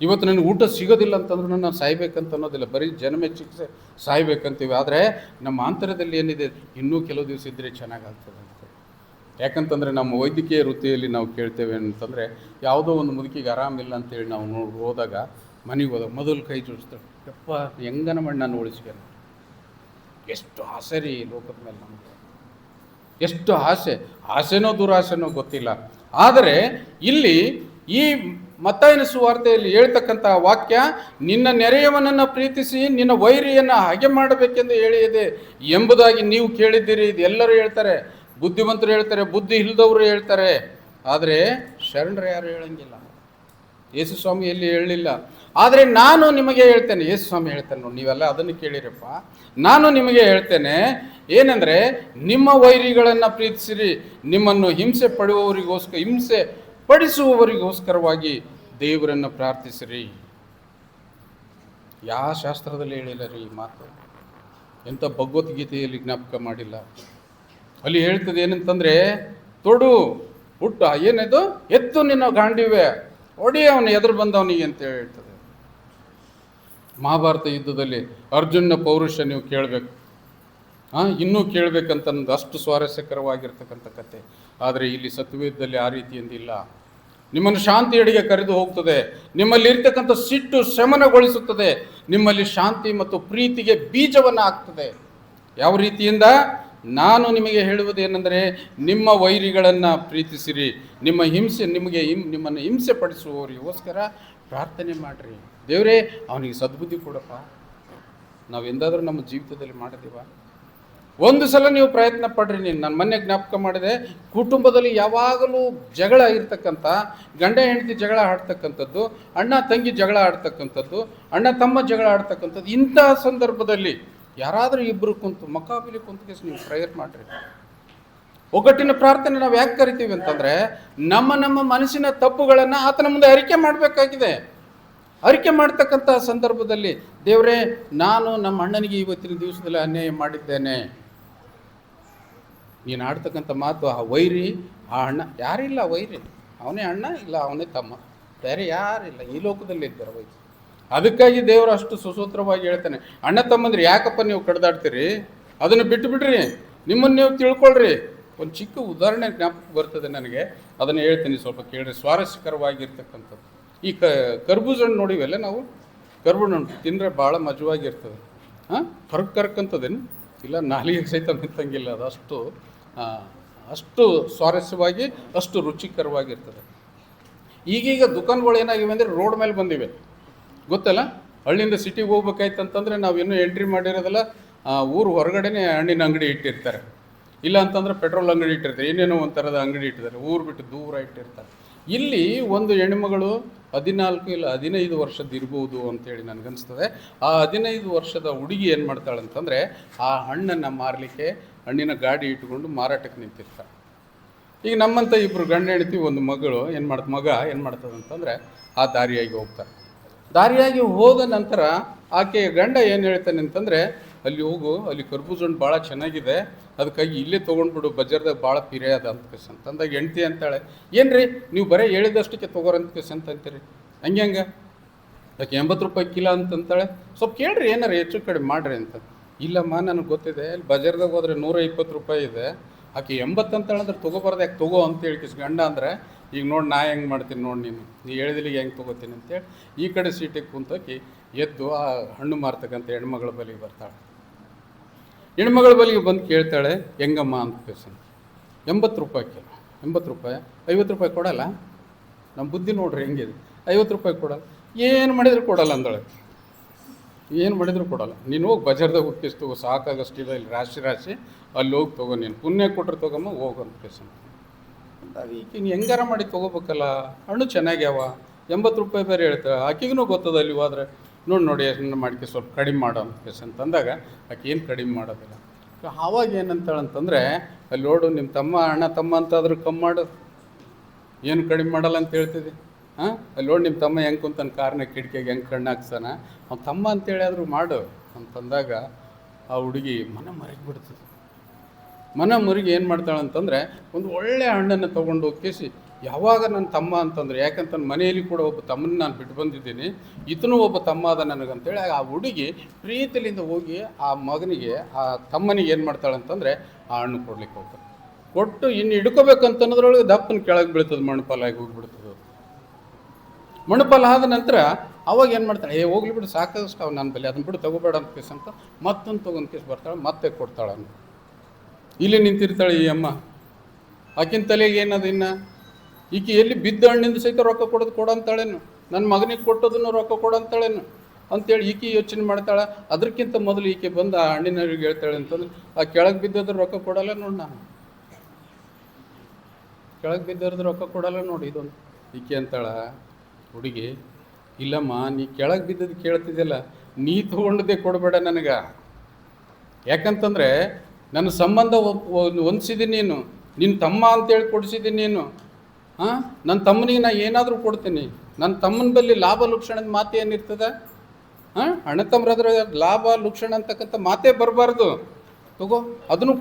ಇವತ್ತು ನನಗೆ ಊಟ ಸಿಗೋದಿಲ್ಲ ಅಂತಂದ್ರೂ ನಾನು ಸಾಯ್ಬೇಕಂತ ಅನ್ನೋದಿಲ್ಲ, ಬರೀ ಜನಮೆಚ್ಚಿಗೆ ಸಾಯ್ಬೇಕಂತೀವಿ. ಆದರೆ ನಮ್ಮ ಆಂತರ್ಯದಲ್ಲಿ ಏನಿದೆ, ಇನ್ನೂ ಕೆಲವು ದಿವಸ ಇದ್ದರೆ ಚೆನ್ನಾಗಾಗ್ತದೆ ಅಂತ. ಯಾಕಂತಂದರೆ ನಮ್ಮ ವೈದ್ಯಕೀಯ ವೃತ್ತಿಯಲ್ಲಿ ನಾವು ಕೇಳ್ತೇವೆ ಅಂತಂದರೆ, ಯಾವುದೋ ಒಂದು ಮುದುಕಿಗೆ ಆರಾಮಿಲ್ಲ ಅಂತೇಳಿ ನಾವು ಹೋದಾಗ, ಮನೆಗೆ ಹೋದಾಗ ಮೊದಲು ಕೈ ಜೋಡಿಸ್ತಾರೆ, ಯಪ್ಪ ಹೆಂಗನ ಮಾಡಿ ನಾನು ಉಳಿಸ್ಬೇಕು. ಎಷ್ಟು ಆಸೆ ರೀ ಲೋಕದ ಮೇಲೆ ನಮಗೆ, ಎಷ್ಟು ಆಸೆನೋ ದುರಾಸೆನೋ ಗೊತ್ತಿಲ್ಲ. ಆದರೆ ಇಲ್ಲಿ ಈ ಮತ್ತಾಯನ ಸುವಾರ್ತೆಯಲ್ಲಿ ಹೇಳ್ತಕ್ಕಂಥ ವಾಕ್ಯ, ನಿನ್ನ ನೆರೆಯವನನ್ನು ಪ್ರೀತಿಸಿ ನಿನ್ನ ವೈರಿಯನ್ನು ಹಾಗೆ ಮಾಡಬೇಕೆಂದು ಹೇಳಿದೆ ಎಂಬುದಾಗಿ ನೀವು ಕೇಳಿದ್ದೀರಿ. ಇದು ಎಲ್ಲರೂ ಹೇಳ್ತಾರೆ, ಬುದ್ಧಿವಂತರು ಹೇಳ್ತಾರೆ, ಬುದ್ಧಿ ಇಲ್ಲದವರು ಹೇಳ್ತಾರೆ. ಆದರೆ ಶರಣರು ಯಾರು ಹೇಳಂಗಿಲ್ಲ. ಯೇಸು ಸ್ವಾಮಿ ಎಲ್ಲಿ ಹೇಳಲಿಲ್ಲ. ಆದರೆ ನಾನು ನಿಮಗೆ ಹೇಳ್ತೇನೆ, ಯೇಸು ಸ್ವಾಮಿ ಹೇಳ್ತಾನೆ ನೋಡಿ, ನೀವೆಲ್ಲ ಅದನ್ನು ಕೇಳಿರಪ್ಪ. ನಾನು ನಿಮಗೆ ಹೇಳ್ತೇನೆ ಏನಂದರೆ, ನಿಮ್ಮ ವೈರಿಗಳನ್ನು ಪ್ರೀತಿಸಿರಿ, ನಿಮ್ಮನ್ನು ಹಿಂಸೆ ಪಡಿಸುವವರಿಗೋಸ್ಕರವಾಗಿ ದೇವರನ್ನು ಪ್ರಾರ್ಥಿಸಿರಿ. ಯಾವ ಶಾಸ್ತ್ರದಲ್ಲಿ ಹೇಳಿಲ್ಲ ರೀ ಈ ಮಾತು, ಎಂಥ ಭಗವದ್ಗೀತೆಯಲ್ಲಿ ಜ್ಞಾಪಕ ಮಾಡಿಲ್ಲ. ಅಲ್ಲಿ ಹೇಳ್ತದೆ ಏನಂತಂದರೆ, ತೊಡು ಹುಟ್ಟ ಏನದು, ಎತ್ತು ನಿನ್ನ ಗಾಂಡಿವೆ, ಹೊಡಿ ಅವನು ಎದುರು ಬಂದವನಿಗೆ ಅಂತ ಹೇಳ್ತದೆ. ಮಹಾಭಾರತ ಯುದ್ಧದಲ್ಲಿ ಅರ್ಜುನ ಪೌರುಷ ನೀವು ಕೇಳಬೇಕು, ಇನ್ನೂ ಕೇಳಬೇಕಂತ ಅನ್ನೋದು ಅಷ್ಟು ಸ್ವಾರಸ್ಯಕರವಾಗಿರ್ತಕ್ಕಂಥ ಕತೆ. ಆದರೆ ಇಲ್ಲಿ ಸತ್ಯವೇದದಲ್ಲಿ ಆ ರೀತಿಯಿಂದಿಲ್ಲ. ನಿಮ್ಮನ್ನು ಶಾಂತಿಯಡೆಗೆ ಕರೆದು ಹೋಗ್ತದೆ, ನಿಮ್ಮಲ್ಲಿ ಇರ್ತಕ್ಕಂಥ ಸಿಟ್ಟು ಶಮನಗೊಳಿಸುತ್ತದೆ, ನಿಮ್ಮಲ್ಲಿ ಶಾಂತಿ ಮತ್ತು ಪ್ರೀತಿಗೆ ಬೀಜವನ್ನು ಹಾಕ್ತದೆ. ಯಾವ ರೀತಿಯಿಂದ? ನಾನು ನಿಮಗೆ ಹೇಳುವುದೇನೆಂದರೆ, ನಿಮ್ಮ ವೈರಿಗಳನ್ನು ಪ್ರೀತಿಸಿರಿ, ನಿಮ್ಮನ್ನು ಹಿಂಸೆ ಪಡಿಸುವವರಿಗೋಸ್ಕರ ಪ್ರಾರ್ಥನೆ ಮಾಡಿರಿ. ದೇವರೇ ಅವನಿಗೆ ಸದ್ಬುದ್ಧಿ ಕೊಡಪ್ಪ. ನಾವು ಎಂದಾದರೂ ನಮ್ಮ ಜೀವಿತದಲ್ಲಿ ಮಾಡಿದೀವ? ಒಂದು ಸಲ ನೀವು ಪ್ರಯತ್ನ ಪಡ್ರಿ. ನನ್ನ ಮೊನ್ನೆ ಜ್ಞಾಪಕ ಮಾಡಿದೆ, ಕುಟುಂಬದಲ್ಲಿ ಯಾವಾಗಲೂ ಜಗಳ ಇರ್ತಕ್ಕಂಥ, ಗಂಡ ಹೆಂಡತಿ ಜಗಳ ಆಡ್ತಕ್ಕಂಥದ್ದು, ಅಣ್ಣ ತಂಗಿ ಜಗಳ ಆಡ್ತಕ್ಕಂಥದ್ದು, ಅಣ್ಣ ತಮ್ಮ ಜಗಳ ಆಡ್ತಕ್ಕಂಥದ್ದು. ಇಂತಹ ಸಂದರ್ಭದಲ್ಲಿ ಯಾರಾದರೂ ಇಬ್ಬರು ಕುಂತು ಮಕಾಬಿಲಿ ಕುಂತು ನೀವು ಪ್ರೇಯರ್ ಮಾಡಿರಿ. ಒಗ್ಗಟ್ಟಿನ ಪ್ರಾರ್ಥನೆ ನಾವು ಯಾಕೆ ಕರಿತೀವಿ ಅಂತಂದರೆ, ನಮ್ಮ ಮನಸ್ಸಿನ ತಪ್ಪುಗಳನ್ನು ಆತನ ಮುಂದೆ ಅರಿಕೆ ಮಾಡಬೇಕಾಗಿದೆ. ಅರಿಕೆ ಮಾಡ್ತಕ್ಕಂಥ ಸಂದರ್ಭದಲ್ಲಿ, ದೇವರೇ ನಾನು ನಮ್ಮ ಅಣ್ಣನಿಗೆ ಇವತ್ತಿನ ದಿವಸದಲ್ಲಿ ಅನ್ಯಾಯ ಮಾಡಿದ್ದೇನೆ. ನೀನು ಆಡ್ತಕ್ಕಂಥ ಮಾತು, ಆ ವೈರಿ, ಆ ಅಣ್ಣ ಯಾರಿಲ್ಲ, ವೈರಿ ಅವನೇ ಅಣ್ಣ, ಇಲ್ಲ ಅವನೇ ತಮ್ಮ, ಬೇರೆ ಯಾರಿಲ್ಲ ಈ ಲೋಕದಲ್ಲಿ ಇದ್ದಾರೆ ವೈರಿ. ಅದಕ್ಕಾಗಿ ದೇವರು ಅಷ್ಟು ಸುಸೂತ್ರವಾಗಿ ಹೇಳ್ತಾನೆ, ಅಣ್ಣ ತಮ್ಮಂದ್ರೆ ಯಾಕಪ್ಪ ನೀವು ಕಡ್ದಾಡ್ತೀರಿ, ಅದನ್ನು ಬಿಟ್ಟು ಬಿಡ್ರಿ, ನಿಮ್ಮನ್ನು ನೀವು ತಿಳ್ಕೊಳ್ರಿ. ಒಂದು ಚಿಕ್ಕ ಉದಾಹರಣೆ ಜ್ಞಾಪಕ ಬರ್ತದೆ ನನಗೆ, ಅದನ್ನು ಹೇಳ್ತೀನಿ, ಸ್ವಲ್ಪ ಕೇಳ್ರಿ. ಸ್ವಾರಸ್ಯಕರವಾಗಿರ್ತಕ್ಕಂಥದ್ದು, ಈ ಕರ್ಬೂಜ ಹಣ್ಣು ನೋಡಿವಲ್ಲ ನಾವು, ಕರ್ಬೂಜ ಹಣ್ಣು ತಿಂದರೆ ಭಾಳ ಮಜವಾಗಿರ್ತದೆ. ಕರ್ಕಂತದೇನು ಇಲ್ಲ, ನಾಲಿಗೆ ಸಹಿತ ಮೆತ್ತಂಗಿಲ್ಲ. ಅದು ಅಷ್ಟು ಸ್ವಾರಸ್ಯವಾಗಿ, ಅಷ್ಟು ರುಚಿಕರವಾಗಿರ್ತದೆ. ಈಗೀಗ ದುಕಾನ್ಗಳು ಏನಾಗಿವೆ ಅಂದರೆ ರೋಡ್ ಮೇಲೆ ಬಂದಿವೆ, ಗೊತ್ತಲ್ಲ. ಹಳ್ಳಿಯಿಂದ ಸಿಟಿಗೆ ಹೋಗ್ಬೇಕಾಯ್ತು ಅಂತಂದರೆ ನಾವು ಇನ್ನೂ ಎಂಟ್ರಿ ಮಾಡಿರೋದಲ್ಲ, ಊರು ಹೊರಗಡೆನೇ ಹಣ್ಣಿನ ಅಂಗಡಿ ಇಟ್ಟಿರ್ತಾರೆ, ಇಲ್ಲ ಅಂತಂದ್ರೆ ಪೆಟ್ರೋಲ್ ಅಂಗಡಿ ಇಟ್ಟಿರ್ತಾರೆ, ಏನೇನೋ ಒಂಥರದ ಅಂಗಡಿ ಇಟ್ಟಿರ್ತಾರೆ, ಊರು ಬಿಟ್ಟು ದೂರ ಇಟ್ಟಿರ್ತಾರೆ. ಇಲ್ಲಿ ಒಂದು ಹೆಣ್ಮಗಳು 14 ಇಲ್ಲ 15 ವರ್ಷದ್ದು ಇರ್ಬೋದು ಅಂತೇಳಿ ನನಗನ್ನಿಸ್ತದೆ. ಆ 15 ವರ್ಷದ ಹುಡುಗಿ ಏನು ಮಾಡ್ತಾಳೆ ಅಂತಂದರೆ, ಆ ಹಣ್ಣನ್ನು ಮಾರಲಿಕ್ಕೆ ಹಣ್ಣಿನ ಗಾಡಿ ಇಟ್ಕೊಂಡು ಮಾರಾಟಕ್ಕೆ ನಿಂತಿರ್ತಾಳೆ. ಈಗ ನಮ್ಮಂಥ ಇಬ್ಬರು ಗಂಡ ಹೆಂಡತಿ, ಒಂದು ಮಗ ಏನು ಮಾಡ್ತದೆ ಅಂತಂದರೆ, ಆ ದಾರಿಯಾಗಿ ಹೋಗ್ತಾರೆ. ದಾರಿಯಾಗಿ ಹೋದ ನಂತರ ಆಕೆಯ ಗಂಡ ಏನು ಹೇಳ್ತಾನೆ ಅಂತಂದರೆ, ಅಲ್ಲಿ ಹೋಗು, ಅಲ್ಲಿ ಕರ್ಬೂಜ ಹಣ್ಣು ಭಾಳ ಚೆನ್ನಾಗಿದೆ, ಅದಕ್ಕಾಗಿ ಇಲ್ಲೇ ತೊಗೊಂಡ್ಬಿಡು, ಬಜಾರ್ದಾಗ ಭಾಳ ಪಿರೇ ಅದ ಅಂತ ಅಂತಂದಾಗ ಹೆಂಡ್ತಿ ಅಂತಾಳೆ, ಏನು ರೀ ನೀವು ಬರೀ ಹೇಳಿದಷ್ಟಕ್ಕೆ ತೊಗೋರಂತ ಅಂತೀರಿ, ಹಂಗೆ ಅದಕ್ಕೆ 80 ರೂಪಾಯಿ ಕಿಲೋ ಅಂತಂತಾಳೆ. ಸ್ವಲ್ಪ ಕೇಳ್ರಿ, ಏನಾರು ಹೆಚ್ಚು ಕಡಿಮೆ ಮಾಡಿರಿ ಅಂತ. ಇಲ್ಲಮ್ಮ ನನಗೆ ಗೊತ್ತಿದೆ, ಇಲ್ಲಿ ಬಜಾರ್ದಾಗ ಹೋದರೆ 120 ರೂಪಾಯಿ ಇದೆ, ಆಕೆ 80 ಅಂತಾಳೆ ಅಂದ್ರೆ ತೊಗೋಬಾರ್ದು, ಯಾಕೆ ತೊಗೋ ಅಂತೇಳಿ ಗಂಡ ಅಂದರೆ, ಈಗ ನೋಡಿ ನಾ ಹೆಂಗೆ ಮಾಡ್ತೀನಿ ನೋಡಿ, ನೀನು ಹೇಳಿದಿಲ್ಲಿಗೆ ಹೆಂಗೆ ತೊಗೋತೀನಿ ಅಂತೇಳಿ ಈ ಕಡೆ ಸೀಟಿಗೆ ಕುಂತಾಕಿ ಎದ್ದು ಆ ಹಣ್ಣು ಮಾರ್ತಕ್ಕಂಥ ಹೆಣ್ಮಗಳ ಬಲಿಗೆ ಬರ್ತಾಳೆ. ಹೆಣ್ಮಗಳ ಬಲಿಗೆ ಬಂದು ಕೇಳ್ತಾಳೆ, ಹೆಂಗಮ್ಮ ಅಂತ ಕೇಳ್ಸಂತ. 80 ರೂಪಾಯಿ ಕಿಲೋ. 80 ರೂಪಾಯಿ, 50 ರೂಪಾಯಿ ಕೊಡಲ್ಲ? ನಮ್ಮ ಬುದ್ಧಿ ನೋಡ್ರಿ ಹೆಂಗಿದೆ, 50 ರೂಪಾಯಿ ಕೊಡಲ್ಲ, ಏನು ಮಾಡಿದ್ರು ಕೊಡಲ್ಲ ಅಂದಳೆ. ಏನು ಮಾಡಿದ್ರು ಕೊಡಲ್ಲ. ನೀನು ಹೋಗಿ ಬಜಾರ್ದಾಗ ಹೋಗಿ ಕೇಸ್ ತಗೋ, ಸಾಕಾಗಷ್ಟಿಲ್ಲ ಇಲ್ಲಿ ರಾಶಿ ರಾಶಿ, ಅಲ್ಲಿ ಹೋಗಿ ತಗೋ, ನೀನು ಪುಣ್ಯ ಕೊಟ್ಟರೆ ತಗೊಮ್ಮ ಹೋಗಂತ ಕೇಸ್ ಅಂತ. ಈಗ ನೀನು ಹೆಂಗಾರ ಮಾಡಿ ತೊಗೋಬೇಕಲ್ಲ, ಹಣ್ಣು ಚೆನ್ನಾಗ್ಯಾವ, 80 ರೂಪಾಯಿ ಬೇರೆ ಹೇಳ್ತಾಳೆ. ಆಕೆಗೂ ಗೊತ್ತದ ಅಲ್ಲಿ ಹೋದ್ರೆ, ನೋಡಿ ಎಷ್ಟು ಮಾಡಿಕೆ ಸ್ವಲ್ಪ ಕಡಿಮೆ ಮಾಡೋ ಅಂತ ಕೇಸ್ ಅಂತಂದಾಗ ಆಕೆ ಏನು ಕಡಿಮೆ ಮಾಡೋದಿಲ್ಲ. ಆವಾಗ ಏನಂತಾಳಂತಂದರೆ, ಅಲ್ಲಿ ನೋಡು ನಿಮ್ಮ ತಮ್ಮ ಅಣ್ಣ ತಮ್ಮ ಅಂತಾದ್ರೂ ಕಮ್ಮಿ ಮಾಡು, ಏನು ಕಡಿಮೆ ಮಾಡಲ್ಲ ಅಂತ ಹೇಳ್ತಿದ್ದೆ. ಹಾಂ, ಅಲ್ಲಿ ನೋಡಿ ನಿಮ್ಮ ತಮ್ಮ ಹೆಂಗೆ ಕುಂತಾನೆ ಕಾರ್ನಾಗ ಕಿಟಕಿಗೆ ಹೆಂಗೆ ಕಣ್ಣು ಹಾಕ್ಸಾನ, ಅವ್ನು ತಮ್ಮ ಅಂತೇಳಿ ಆದರೂ ಮಾಡು ಅಂತಂದಾಗ ಆ ಹುಡುಗಿ ಮನ ಮರಗಿಬಿಡ್ತದೆ. ಮನ ಮುರುಗಿ ಏನು ಮಾಡ್ತಾಳಂತಂದರೆ, ಒಂದು ಒಳ್ಳೆಯ ಹಣ್ಣನ್ನು ತೊಗೊಂಡು ಹೋಗಿ ಯಾವಾಗ ನನ್ನ ತಮ್ಮ ಅಂತಂದರೆ, ಯಾಕಂತ ಮನೆಯಲ್ಲಿ ಕೂಡ ಒಬ್ಬ ತಮ್ಮನ ನಾನು ಬಿಟ್ಟು ಬಂದಿದ್ದೀನಿ, ಈತನೂ ಒಬ್ಬ ತಮ್ಮ ಅದ ನನಗಂತೇಳಿ ಆ ಹುಡುಗಿ ಪ್ರೀತಿಲಿಂದ ಹೋಗಿ ಆ ಮಗನಿಗೆ, ಆ ತಮ್ಮನಿಗೆ ಏನು ಮಾಡ್ತಾಳಂತಂದರೆ ಆ ಹಣ್ಣು ಕೊಡ್ಲಿಕ್ಕೆ ಹೋಗ್ತಾಳೆ. ಕೊಟ್ಟು ಇನ್ನು ಹಿಡ್ಕೋಬೇಕಂತನ್ನೋದ್ರೊಳಗೆ ದಪ್ಪನ ಕೆಳಗೆ ಬೀಳ್ತದೆ, ಮಣ್ಣುಪಾಲಾಗಿ ಹೋಗಿಬಿಡ್ತದೆ. ಮಣ್ಣುಪಾಲು ಆದ ನಂತರ ಅವಾಗ ಏನು ಮಾಡ್ತಾಳೆ, ಹೋಗ್ಲಿ ಬಿಡು ಸಾಕಷ್ಟು ಅವು ನನ್ನ ಬಲ್ಲಿ, ಅದನ್ನ ಬಿಡು ತಗೋಬೇಡ ಅಂತ ಕೇಸ್ ಅಂತ ಮತ್ತೊಂದು ತೊಗೊಂಡು ಕೇಸ್ ಬರ್ತಾಳೆ, ಮತ್ತೆ ಕೊಡ್ತಾಳೆ. ಅಂತ ಇಲ್ಲಿ ನಿಂತಿರ್ತಾಳೆ ಈ ಅಮ್ಮ. ಆಕಿನ ತಲೆಗೆ ಏನದು ಇನ್ನು, ಈಕೆ ಎಲ್ಲಿ ಬಿದ್ದ ಹಣ್ಣಿಂದ ಸಹಿತ ರೊಕ್ಕ ಕೊಡಂತಾಳೇನು, ನನ್ನ ಮಗನಿಗೆ ಕೊಟ್ಟೋದನ್ನು ರೊಕ್ಕ ಕೊಡಂತಾಳೇನು ಅಂತೇಳಿ ಈಕೆ ಯೋಚನೆ ಮಾಡ್ತಾಳೆ. ಅದಕ್ಕಿಂತ ಮೊದಲು ಈಕೆ ಬಂದು ಆ ಹಣ್ಣಿನವ್ರಿಗೆ ಹೇಳ್ತಾಳೆ ಅಂತಂದ್ರೆ, ಆ ಕೆಳಗೆ ಬಿದ್ದೋದ್ರ ರೊಕ್ಕ ಕೊಡಲ್ಲ ನೋಡಿ, ನಾನು ಕೆಳಗೆ ಬಿದ್ದೋದ್ರ ರೊಕ್ಕ ಕೊಡಲ್ಲ ನೋಡಿ ಇದೊಂದು. ಈಕೆ ಅಂತಾಳ ಹುಡುಗಿ, ಇಲ್ಲಮ್ಮ ನೀ ಕೆಳಗೆ ಬಿದ್ದದ್ದು ಕೇಳ್ತಿದ್ದಿಲ್ಲ, ನೀ ತೊಗೊಂಡದೇ ಕೊಡಬೇಡ ನನಗೆ. ಯಾಕಂತಂದರೆ ನನ್ನ ಸಂಬಂಧ ಹೊಂದಿಸಿದ್ದೀನಿ, ನಿನ್ನ ತಮ್ಮ ಅಂತೇಳಿ ಕೊಡಿಸಿದ್ದೀನಿ ನೀನು. ಹಾಂ, ನನ್ನ ತಮ್ಮನಿಗೆ ನಾ ಏನಾದರೂ ಕೊಡ್ತೀನಿ. ನನ್ನ ತಮ್ಮನ ಬಳಿ ಲಾಭ ಲುಕ್ಷಣದ ಮಾತೆ ಏನಿರ್ತದೆ? ಹಾಂ, ಅಣ್ಣ ತಮ್ಮರಾದ್ರೆ ಲಾಭ ಲುಕ್ಷಣ ಅಂತಕ್ಕಂಥ ಮಾತೇ ಬರಬಾರ್ದು. ತಗೋ, ಅದನ್ನು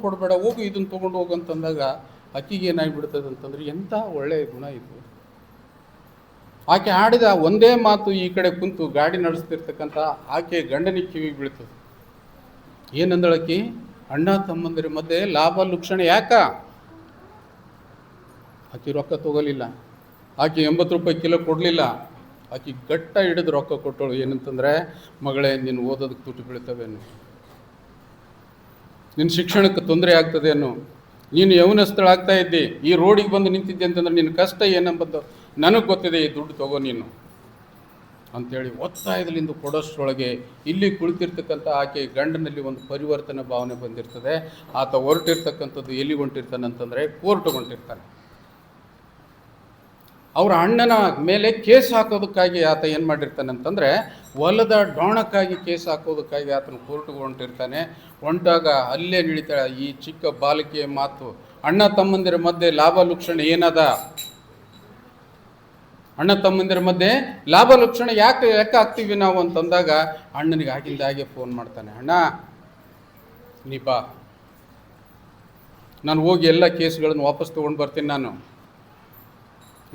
ಕೊಡಬೇಡ, ಹೋಗು ಇದನ್ನು ತೊಗೊಂಡು ಹೋಗು ಅಂತಂದಾಗ ಆಕೆಗೆ ಏನಾಗಿಬಿಡ್ತದೆ ಅಂತಂದ್ರೆ, ಎಂಥ ಒಳ್ಳೆಯ ಗುಣ ಇದು. ಆಕೆ ಆಡಿದ ಒಂದೇ ಮಾತು ಈ ಕಡೆ ಕುಂತು ಗಾಡಿ ನಡೆಸ್ತಿರ್ತಕ್ಕಂಥ ಆಕೆ ಗಂಡನಿಗೆ ಕಿವಿಗೆ ಬೀಳ್ತದೆ. ಏನಂದಳಕಿ, ಅಣ್ಣ ತಮ್ಮಂದಿರ ಮಧ್ಯೆ ಲಾಭ ಲುಕ್ಷಣ ಯಾಕ? ಆಕೆ ರೊಕ್ಕ ತಗೋಲಿಲ್ಲ, ಆಕೆ 80 ರೂಪಾಯಿ ಕಿಲೋ ಕೊಡಲಿಲ್ಲ. ಆಕೆ ಗಟ್ಟ ಹಿಡಿದು ರೊಕ್ಕ ಕೊಟ್ಟಳು. ಏನಂತಂದರೆ, ಮಗಳೇ ನೀನು ಓದೋದಕ್ಕೆ ತುಟಿ ಬೀಳ್ತವೇನು, ನಿನ್ನ ಶಿಕ್ಷಣಕ್ಕೆ ತೊಂದರೆ ಆಗ್ತದೇನು, ನೀನು ಯೌವನಸ್ಥಳಾಗ್ತಾ ಇದ್ದಿ, ಈ ರೋಡಿಗೆ ಬಂದು ನಿಂತಿದ್ದೆ ಅಂತಂದ್ರೆ ನಿನ್ನ ಕಷ್ಟ ಏನಂಬದ್ದು ನನಗೆ ಗೊತ್ತಿದೆ, ಈ ದುಡ್ಡು ತಗೋ ನೀನು ಅಂಥೇಳಿ ಒತ್ತಾಯದಲ್ಲಿಂದ ಕೊಡೋಷ್ಟರೊಳಗೆ ಇಲ್ಲಿ ಕುಳಿತಿರ್ತಕ್ಕಂಥ ಆಕೆ ಗಂಡನಲ್ಲಿ ಒಂದು ಪರಿವರ್ತನೆ ಭಾವನೆ ಬಂದಿರ್ತದೆ. ಆತ ಹೊರಟಿರ್ತಕ್ಕಂಥದ್ದು ಎಲ್ಲಿ ಹೊಂಟಿರ್ತಾನೆ ಅಂತಂದರೆ ಕೋರ್ಟ್ಗೆ ಹೊಂಟಿರ್ತಾನೆ. ಅವರ ಅಣ್ಣನ ಮೇಲೆ ಕೇಸ್ ಹಾಕೋದಕ್ಕಾಗಿ ಆತ ಏನು ಮಾಡಿರ್ತಾನೆ ಅಂತಂದರೆ, ಹೊಲದ ಡೋಣಕ್ಕಾಗಿ ಕೇಸ್ ಹಾಕೋದಕ್ಕಾಗಿ ಆತನ ಕೋರ್ಟ್ಗೆ ಹೊಂಟಿರ್ತಾನೆ. ಹೊಂಟಾಗ ಅಲ್ಲೇ ನಿಳಿತಾಳೆ ಈ ಚಿಕ್ಕ ಬಾಲಿಕೆಯ ಮಾತು, ಅಣ್ಣ ತಮ್ಮಂದಿರ ಮಧ್ಯೆ ಲಾಭ ಲುಕ್ಷಣ ಏನದ? ಅಣ್ಣ ತಮ್ಮಂದಿರ ಮಧ್ಯೆ ಲಾಭ ಲಕ್ಷಣ ಯಾಕೆ ಆಗ್ತೀವಿ ನಾವು ಅಂತಂದಾಗ ಅಣ್ಣನಿಗೆ ಆಗಿಂದಾಗೆ ಫೋನ್ ಮಾಡ್ತಾನೆ, ಅಣ್ಣ ನೀ ಬಾ, ನಾನು ಹೋಗಿ ಎಲ್ಲ ಕೇಸ್ಗಳನ್ನು ವಾಪಸ್ ತೊಗೊಂಡು ಬರ್ತೀನಿ.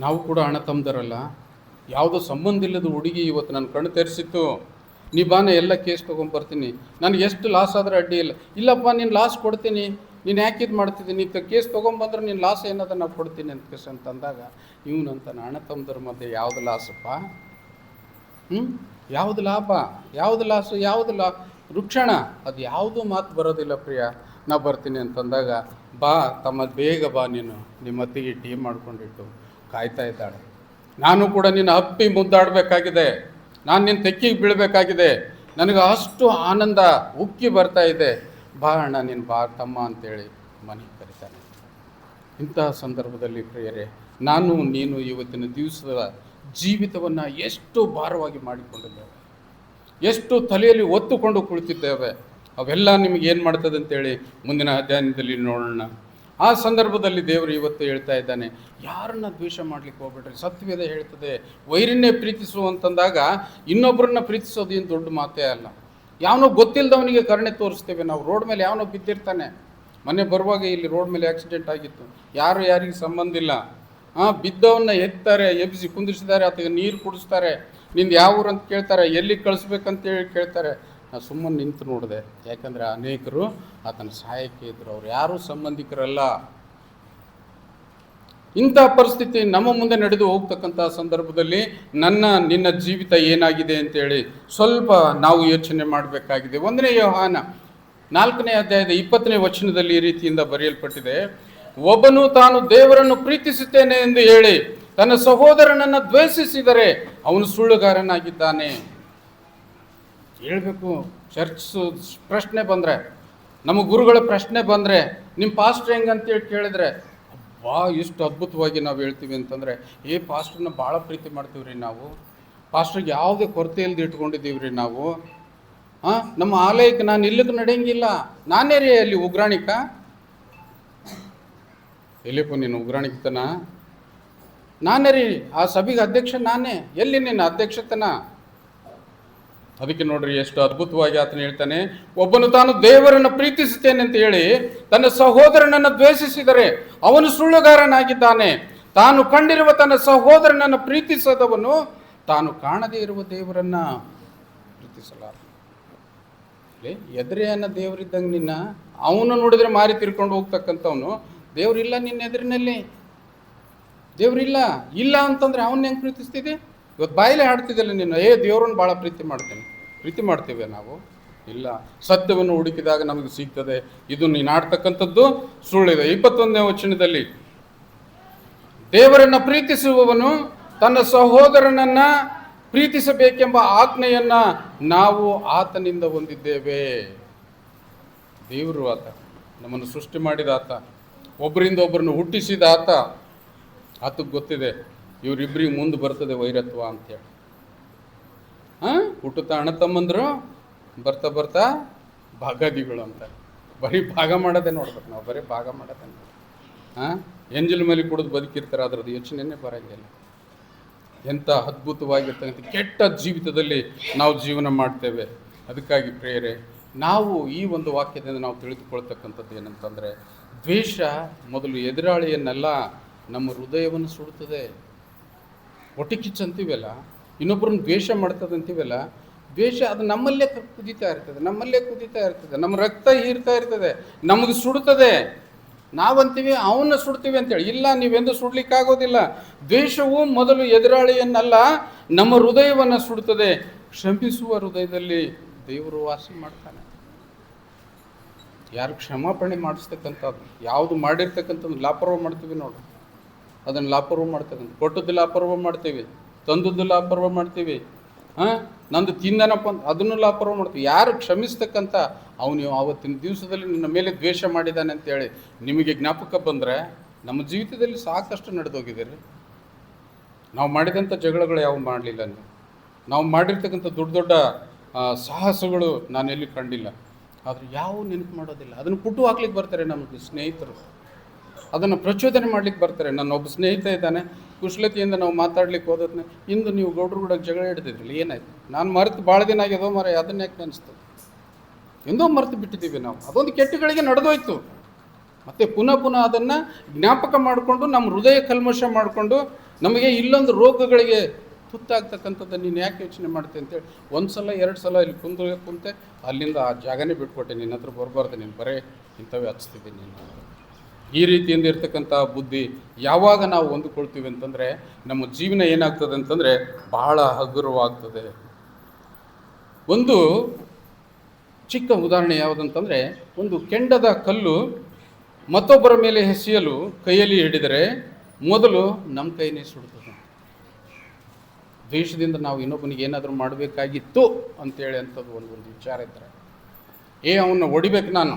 ನಾವು ಕೂಡ ಅಣ್ಣ ತಮ್ಮದರಲ್ಲ, ಯಾವುದೋ ಸಂಬಂಧ ಇಲ್ಲದ ಹುಡುಗಿ ಇವತ್ತು ನನ್ನ ಕಣ್ಣು ತೆರೆಸಿತ್ತು, ನೀ ಬಾನ ಎಲ್ಲ ಕೇಸ್ ತೊಗೊಂಡ್ಬರ್ತೀನಿ, ನನಗೆ ಎಷ್ಟು ಲಾಸ್ ಆದರೂ ಅಡ್ಡಿ ಇಲ್ಲ. ಇಲ್ಲಪ್ಪ ನೀನು ಲಾಸ್ ಕೊಡ್ತೀನಿ, ನೀನು ಯಾಕೆ ಇದು ಮಾಡ್ತಿದ್ದೀನಿ, ಕೇಸ್ ತೊಗೊಂಬಂದ್ರೆ ನೀನು ಲಾಸ್ ಏನದ ನಾವು ಕೊಡ್ತೀನಿ ಅಂತ ಕೇಸ್ ಅಂತಂದಾಗ ಇವನಂತಾನೆ, ಅಣ್ಣ ತಮ್ಮದರ ಮಧ್ಯೆ ಯಾವುದು ಲಾಸಪ್ಪ? ಯಾವುದು ಲಾಭ, ಯಾವುದು ಲಾಸು, ಯಾವುದು ವೃಕ್ಷಣ, ಅದು ಯಾವುದೂ ಮಾತು ಬರೋದಿಲ್ಲ ಪ್ರಿಯ, ನಾ ಬರ್ತೀನಿ ಅಂತಂದಾಗ, ಬಾ ತಮ್ಮ ಬೇಗ ಬಾ, ನೀನು ನಿಮ್ಮ ಅತ್ತಿಗೆ ಟೀ ಮಾಡ್ಕೊಂಡಿಟ್ಟು ಕಾಯ್ತಾ ಇದ್ದಾಳೆ. ನಾನು ಕೂಡ ನಿನ್ನ ಅಪ್ಪಿ ಮುದ್ದಾಡಬೇಕಾಗಿದೆ, ನಾನು ನಿನ್ನ ತೆಕ್ಕಿಗೆ ಬೀಳಬೇಕಾಗಿದೆ, ನನಗೆ ಅಷ್ಟು ಆನಂದ ಉಕ್ಕಿ ಬರ್ತಾ ಇದೆ, ಬಾ ಅಣ್ಣ ನೀನು ಬಾ ತಮ್ಮ ಅಂತೇಳಿ ಮನೆಗೆ ಕರೀತಾನೆ. ಇಂತಹ ಸಂದರ್ಭದಲ್ಲಿ ಪ್ರಿಯರೇ, ನಾನು ನೀನು ಇವತ್ತಿನ ದಿವಸದ ಜೀವಿತವನ್ನು ಎಷ್ಟು ಭಾರವಾಗಿ ಮಾಡಿಕೊಂಡಿದ್ದೇವೆ, ಎಷ್ಟು ತಲೆಯಲ್ಲಿ ಒತ್ತುಕೊಂಡು ಕುಳಿತಿದ್ದೇವೆ, ಅವೆಲ್ಲ ನಿಮಗೆ ಏನು ಮಾಡ್ತದೆ ಅಂತೇಳಿ ಮುಂದಿನ ಅಧ್ಯಾಯದಲ್ಲಿ ನೋಡೋಣ. ಆ ಸಂದರ್ಭದಲ್ಲಿ ದೇವರು ಇವತ್ತು ಹೇಳ್ತಾ ಇದ್ದಾನೆ, ಯಾರನ್ನ ದ್ವೇಷ ಮಾಡಲಿಕ್ಕೆ ಹೋಗ್ಬೇಡ್ರಿ. ಸತ್ಯವೇದ ಹೇಳ್ತದೆ, ವೈರನ್ನೇ ಪ್ರೀತಿಸು ಅಂತಂದಾಗ ಇನ್ನೊಬ್ಬರನ್ನ ಪ್ರೀತಿಸೋದು ಏನು ದೊಡ್ಡ ಮಾತೇ ಅಲ್ಲ. ಯಾವನೋ ಗೊತ್ತಿಲ್ಲದವನಿಗೆ ಕರುಣೆ ತೋರಿಸ್ತೇವೆ ನಾವು. ರೋಡ್ ಮೇಲೆ ಯಾವನೋ ಬಿದ್ದಿರ್ತಾನೆ, ಮೊನ್ನೆ ಬರುವಾಗ ಇಲ್ಲಿ ರೋಡ್ ಮೇಲೆ ಆಕ್ಸಿಡೆಂಟ್ ಆಗಿತ್ತು, ಯಾರಿಗೆ ಸಂಬಂಧ ಇಲ್ಲ, ಬಿದ್ದವನ್ನ ಎತ್ತಾರೆ, ಎಬ್ಬಿಸಿ ಕುಂದಿಸಿದ್ದಾರೆ, ಆತಗೆ ನೀರು ಕುಡಿಸ್ತಾರೆ, ನಿಂದು ಯಾವ ಊರು ಅಂತ ಕೇಳ್ತಾರೆ, ಎಲ್ಲಿ ಕಳಿಸ್ಬೇಕಂತೇಳಿ ಕೇಳ್ತಾರೆ. ನಾನು ಸುಮ್ಮನೆ ನಿಂತು ನೋಡಿದೆ, ಯಾಕಂದರೆ ಅನೇಕರು ಆತನ ಸಹಾಯಕ್ಕೆ ಇದ್ದರು, ಅವ್ರು ಯಾರೂ ಸಂಬಂಧಿಕರಲ್ಲ. ಇಂಥ ಪರಿಸ್ಥಿತಿ ನಮ್ಮ ಮುಂದೆ ನಡೆದು ಹೋಗ್ತಕ್ಕಂಥ ಸಂದರ್ಭದಲ್ಲಿ ನಿನ್ನ ಜೀವಿತ ಏನಾಗಿದೆ ಅಂತೇಳಿ ಸ್ವಲ್ಪ ನಾವು ಯೋಚನೆ ಮಾಡಬೇಕಾಗಿದೆ. 1ನೇ ಯೋಹಾನ 4ನೇ ಅಧ್ಯಾಯದ 20ನೇ ವಚನದಲ್ಲಿ ಈ ರೀತಿಯಿಂದ ಬರೆಯಲ್ಪಟ್ಟಿದೆ, ಒಬ್ಬನು ತಾನು ದೇವರನ್ನು ಪ್ರೀತಿಸುತ್ತೇನೆ ಎಂದು ಹೇಳಿ ತನ್ನ ಸಹೋದರನನ್ನು ದ್ವೇಷಿಸಿದರೆ ಅವನು ಸುಳ್ಳುಗಾರನಾಗಿದ್ದಾನೆ. ಹೇಳ್ಬೇಕು. ಚರ್ಚ್ ಪ್ರಶ್ನೆ ಬಂದರೆ, ನಮ್ಮ ಗುರುಗಳ ಪ್ರಶ್ನೆ ಬಂದರೆ, ನಿಮ್ಮ ಪಾಸ್ಟ್ರ್ ಹೆಂಗಂತೇಳಿ ಕೇಳಿದ್ರೆ, ವಾ ಎಷ್ಟು ಅದ್ಭುತವಾಗಿ ನಾವು ಹೇಳ್ತೀವಿ ಅಂತಂದರೆ, ಪಾಸ್ಟ್ರನ್ನ ಭಾಳ ಪ್ರೀತಿ ಮಾಡ್ತೀವಿ ರೀ ನಾವು, ಪಾಸ್ಟ್ರಿಗೆ ಯಾವುದೇ ಕೊರತೆ ಇಲ್ಲದೆ ಇಟ್ಕೊಂಡಿದ್ದೀವಿ ರೀ ನಾವು. ನಮ್ಮ ಆಲಯಕ್ಕೆ ನಾನು ಇಲ್ಲಕ್ಕೆ ನಡೆಯಂಗಿಲ್ಲ. ನಾನೇ ರೀ ಅಲ್ಲಿ ಉಗ್ರಾಣಿಕ. ಎಲ್ಲಿಪ್ಪ ನೀನು ಉಗ್ರಾಣಿಕತನ? ನಾನೇ ರೀ ಆ ಸಭೆಗೆ ಅಧ್ಯಕ್ಷ ನಾನೇ. ಎಲ್ಲಿ ನಿನ್ನ ಅಧ್ಯಕ್ಷತನ? ಅದಕ್ಕೆ ನೋಡ್ರಿ ಎಷ್ಟು ಅದ್ಭುತವಾಗಿ ಆತನ ಹೇಳ್ತಾನೆ, ಒಬ್ಬನು ತಾನು ದೇವರನ್ನು ಪ್ರೀತಿಸುತ್ತೇನೆ ಅಂತ ಹೇಳಿ ತನ್ನ ಸಹೋದರನನ್ನು ದ್ವೇಷಿಸಿದರೆ ಅವನು ಸುಳ್ಳುಗಾರನಾಗಿದ್ದಾನೆ. ತಾನು ಕಂಡಿರುವ ತನ್ನ ಸಹೋದರನನ್ನು ಪ್ರೀತಿಸದವನು ತಾನು ಕಾಣದೇ ಇರುವ ದೇವರನ್ನ ಪ್ರೀತಿಸಲಾರ. ಎದುರೆಯನ್ನ ದೇವರಿದ್ದಂಗೆ ನಿನ್ನ ಅವನು ನೋಡಿದ್ರೆ ಮಾರಿ ತಿರ್ಕೊಂಡು ಹೋಗ್ತಕ್ಕಂಥವನು, ದೇವ್ರಿಲ್ಲ ನಿನ್ನ ಎದುರಿನಲ್ಲಿ, ದೇವ್ರಿಲ್ಲ ಇಲ್ಲ ಅಂತಂದ್ರೆ ಅವನ್ನ ಹೆಂಗೆ ಪ್ರೀತಿಸ್ತಿದ್ದೆ? ಇವತ್ತು ಬಾಯಿಲೆ ಹಾಡ್ತಿದ್ದಲ್ಲ ನೀನು, ದೇವ್ರನ್ನ ಭಾಳ ಪ್ರೀತಿ ಮಾಡ್ತೇವೆ ನಾವು. ಇಲ್ಲ, ಸತ್ಯವನ್ನು ಹುಡುಕಿದಾಗ ನಮಗೆ ಸಿಗ್ತದೆ. ಇದು ನೀನು ಆಡ್ತಕ್ಕಂಥದ್ದು ಸುಳ್ಳಿದೆ. 21ನೇ ವಚನದಲ್ಲಿ, ದೇವರನ್ನ ಪ್ರೀತಿಸುವವನು ತನ್ನ ಸಹೋದರನನ್ನ ಪ್ರೀತಿಸಬೇಕೆಂಬ ಆಜ್ಞೆಯನ್ನ ನಾವು ಆತನಿಂದ ಹೊಂದಿದ್ದೇವೆ. ದೇವರು ಆತ, ನಮ್ಮನ್ನು ಸೃಷ್ಟಿ ಮಾಡಿದ ಆತ, ಒಬ್ಬರಿಂದ ಒಬ್ಬರನ್ನು ಹುಟ್ಟಿಸಿದ ಆತ. ಆತಕ್ಕೆ ಗೊತ್ತಿದೆ ಇವರಿಬ್ಬರಿಗೆ ಮುಂದೆ ಬರ್ತದೆ ವೈರತ್ವ ಅಂತೇಳಿ. ಹುಟ್ಟುತ್ತಾ ಅಣ್ಣ ತಮ್ಮಂದ್ರು, ಬರ್ತಾ ಭಾಗಾದಿಗಳು ಅಂತ. ಬರೀ ಭಾಗ ಮಾಡೋದೇ ನೋಡ್ಬೇಕು ನಾವು, ಬರೀ ಭಾಗ ಮಾಡೋದೇ. ಎಂಜಲ್ ಮೇಲೆ ಕುಡಿದು ಬದುಕಿರ್ತಾರೆ, ಅದರದ್ದು ಯೋಚನೆಯೇ ಬರೋಂಗಿಲ್ಲ. ಎಂಥ ಅದ್ಭುತವಾಗಿರ್ತಕ್ಕಂಥ ಕೆಟ್ಟ ಜೀವಿತದಲ್ಲಿ ನಾವು ಜೀವನ ಮಾಡ್ತೇವೆ. ಅದಕ್ಕಾಗಿ ಪ್ರೇರೆ, ನಾವು ಈ ಒಂದು ವಾಕ್ಯದಿಂದ ನಾವು ತಿಳಿದುಕೊಳ್ತಕ್ಕಂಥದ್ದು ಏನಂತಂದರೆ, ದ್ವೇಷ ಮೊದಲು ಎದುರಾಳಿಯನ್ನೆಲ್ಲ ನಮ್ಮ ಹೃದಯವನ್ನು ಸುಡುತ್ತದೆ. ಹೊಟ್ಟೆ ಕಿಚ್ಚಂತೀವಲ್ಲ, ಇನ್ನೊಬ್ಬರನ್ನ ದ್ವೇಷ ಮಾಡ್ತದೆ ಅಂತೀವಲ್ಲ, ದ್ವೇಷ ಅದು ನಮ್ಮಲ್ಲೇ ಕುದೀತಾ ಇರ್ತದೆ, ನಮ್ಮ ರಕ್ತ ಹೀರ್ತಾ ಇರ್ತದೆ, ನಮಗೆ ಸುಡುತ್ತದೆ. ನಾವಂತೀವಿ ಅವನ್ನ ಸುಡ್ತೀವಿ ಅಂತೇಳಿ. ಇಲ್ಲ, ನೀವೆಂದು ಸುಡ್ಲಿಕ್ಕಾಗೋದಿಲ್ಲ. ದ್ವೇಷವು ಮೊದಲು ಎದುರಾಳಿಯನ್ನಲ್ಲ ನಮ್ಮ ಹೃದಯವನ್ನು ಸುಡುತ್ತದೆ. ಕ್ಷಮಿಸುವ ಹೃದಯದಲ್ಲಿ ದೇವರು ವಾಸ ಮಾಡ್ತಾನೆ. ಯಾರು ಕ್ಷಮಾಪಣೆ ಮಾಡಿಸ್ತಕ್ಕಂಥದ್ದು, ಯಾವುದು ಮಾಡಿರ್ತಕ್ಕಂಥದ್ದು ಲಾಪರ್ವ ಮಾಡ್ತೀವಿ ನೋಡು, ಅದನ್ನು ಲಾಪರ್ವ ಮಾಡ್ತಕ್ಕಂಥ. ಕೊಟ್ಟದ್ದು ಲಾಪರ್ವ ಮಾಡ್ತೀವಿ, ತಂದದ್ದು ಲಾಪರ್ವ ಮಾಡ್ತೀವಿ, ನಂದು ತಿಂದನಪ್ಪ ಅಂತ ಅದನ್ನು ಲಾಪರ್ವ ಮಾಡ್ತೀವಿ. ಯಾರು ಕ್ಷಮಿಸ್ತಕ್ಕಂಥ ಅವನು ಆವತ್ತಿನ ದಿವಸದಲ್ಲಿ ನನ್ನ ಮೇಲೆ ದ್ವೇಷ ಮಾಡಿದ್ದಾನೆ ಅಂತೇಳಿ ನಿಮಗೆ ಜ್ಞಾಪಕ ಬಂದರೆ, ನಮ್ಮ ಜೀವಿತದಲ್ಲಿ ಸಾಕಷ್ಟು ನಡೆದೋಗಿದೆ ರೀ. ನಾವು ಮಾಡಿದಂಥ ಜಗಳಗಳು ಯಾವ ಮಾಡಲಿಲ್ಲ, ನಾವು ಮಾಡಿರ್ತಕ್ಕಂಥ ದೊಡ್ಡ ದೊಡ್ಡ ಸಾಹಸಗಳು ನಾನೆಲ್ಲಿ ಕಂಡಿಲ್ಲ. ಆದರೆ ಯಾವ ನೆನಪು ಮಾಡೋದಿಲ್ಲ. ಅದನ್ನು ಪುಟ್ಟು ಹಾಕ್ಲಿಕ್ಕೆ ಬರ್ತಾರೆ ನಮಗೆ ಸ್ನೇಹಿತರು, ಅದನ್ನು ಪ್ರಚೋದನೆ ಮಾಡ್ಲಿಕ್ಕೆ ಬರ್ತಾರೆ. ನನ್ನ ಒಬ್ಬ ಸ್ನೇಹಿತ ಇದ್ದಾನೆ, ಕುಶಲತೆಯಿಂದ ನಾವು ಮಾತಾಡ್ಲಿಕ್ಕೆ ಹೋದ್ರೆ, ಇಂದು ನೀವು ಗೌಡ್ರು ಕೂಡ ಜಗಳ ಹಿಡಿದಿದ್ರಲ್ಲ, ಏನಾಯ್ತು? ನಾನು ಮರೆತು ಭಾಳ ದಿನ ಆಗ್ಯದೋ ಮರ, ಅದನ್ನ ಯಾಕೆ ಅನಿಸ್ತದೆ? ಎಂದೋ ಮರೆತು ಬಿಟ್ಟಿದ್ದೀವಿ ನಾವು. ಅದೊಂದು ಕೆಟ್ಟಗಳಿಗೆ ನಡೆದೋಯ್ತು. ಮತ್ತೆ ಪುನಃ ಅದನ್ನು ಜ್ಞಾಪಕ ಮಾಡಿಕೊಂಡು ನಮ್ಮ ಹೃದಯ ಕಲ್ಮಶ ಮಾಡಿಕೊಂಡು ನಮಗೆ ಇಲ್ಲೊಂದು ರೋಗಗಳಿಗೆ ತುತ್ತಾಗ್ತಕ್ಕಂಥದ್ದು ನೀನು ಯಾಕೆ ಯೋಚನೆ ಮಾಡ್ತೆ ಅಂತೇಳಿ 1 ಸಲ 2 ಸಲ ಇಲ್ಲಿ ಕುಂತೆ ಅಲ್ಲಿಂದ ಆ ಜಾಗನೇ ಬಿಟ್ಕೊಟ್ಟೆ. ನಿನ್ನ ಹತ್ರ ಬರಬಾರ್ದು, ನೀನು ಬರೇ ಇಂಥವೇ ಹಚ್ತಿದ್ದೀನಿ ನೀನು. ಈ ರೀತಿಯಿಂದ ಇರ್ತಕ್ಕಂಥ ಬುದ್ಧಿ ಯಾವಾಗ ನಾವು ಹೊಂದಿಕೊಳ್ತೀವಿ ಅಂತಂದರೆ ನಮ್ಮ ಜೀವನ ಏನಾಗ್ತದೆ ಅಂತಂದರೆ ಬಹಳ ಹಗುರವಾಗ್ತದೆ. ಒಂದು ಚಿಕ್ಕ ಉದಾಹರಣೆ ಯಾವುದಂತಂದರೆ, ಒಂದು ಕೆಂಡದ ಕಲ್ಲು ಮತ್ತೊಬ್ಬರ ಮೇಲೆ ಎಸೆಯಲು ಕೈಯಲ್ಲಿ ಹಿಡಿದರೆ ಮೊದಲು ನಮ್ಮ ಕೈನೇ ಸುಡ್ತದೆ. ದ್ವೇಷದಿಂದ ನಾವು ಇನ್ನೊಬ್ಬನಿಗೆ ಏನಾದರೂ ಮಾಡಬೇಕಾಗಿತ್ತು ಅಂತೇಳಿ ಅಂಥದ್ದು ಒಂದು ವಿಚಾರ ಇದ್ದರೆ, ಅವನ್ನ ಹೊಡಿಬೇಕು ನಾನು,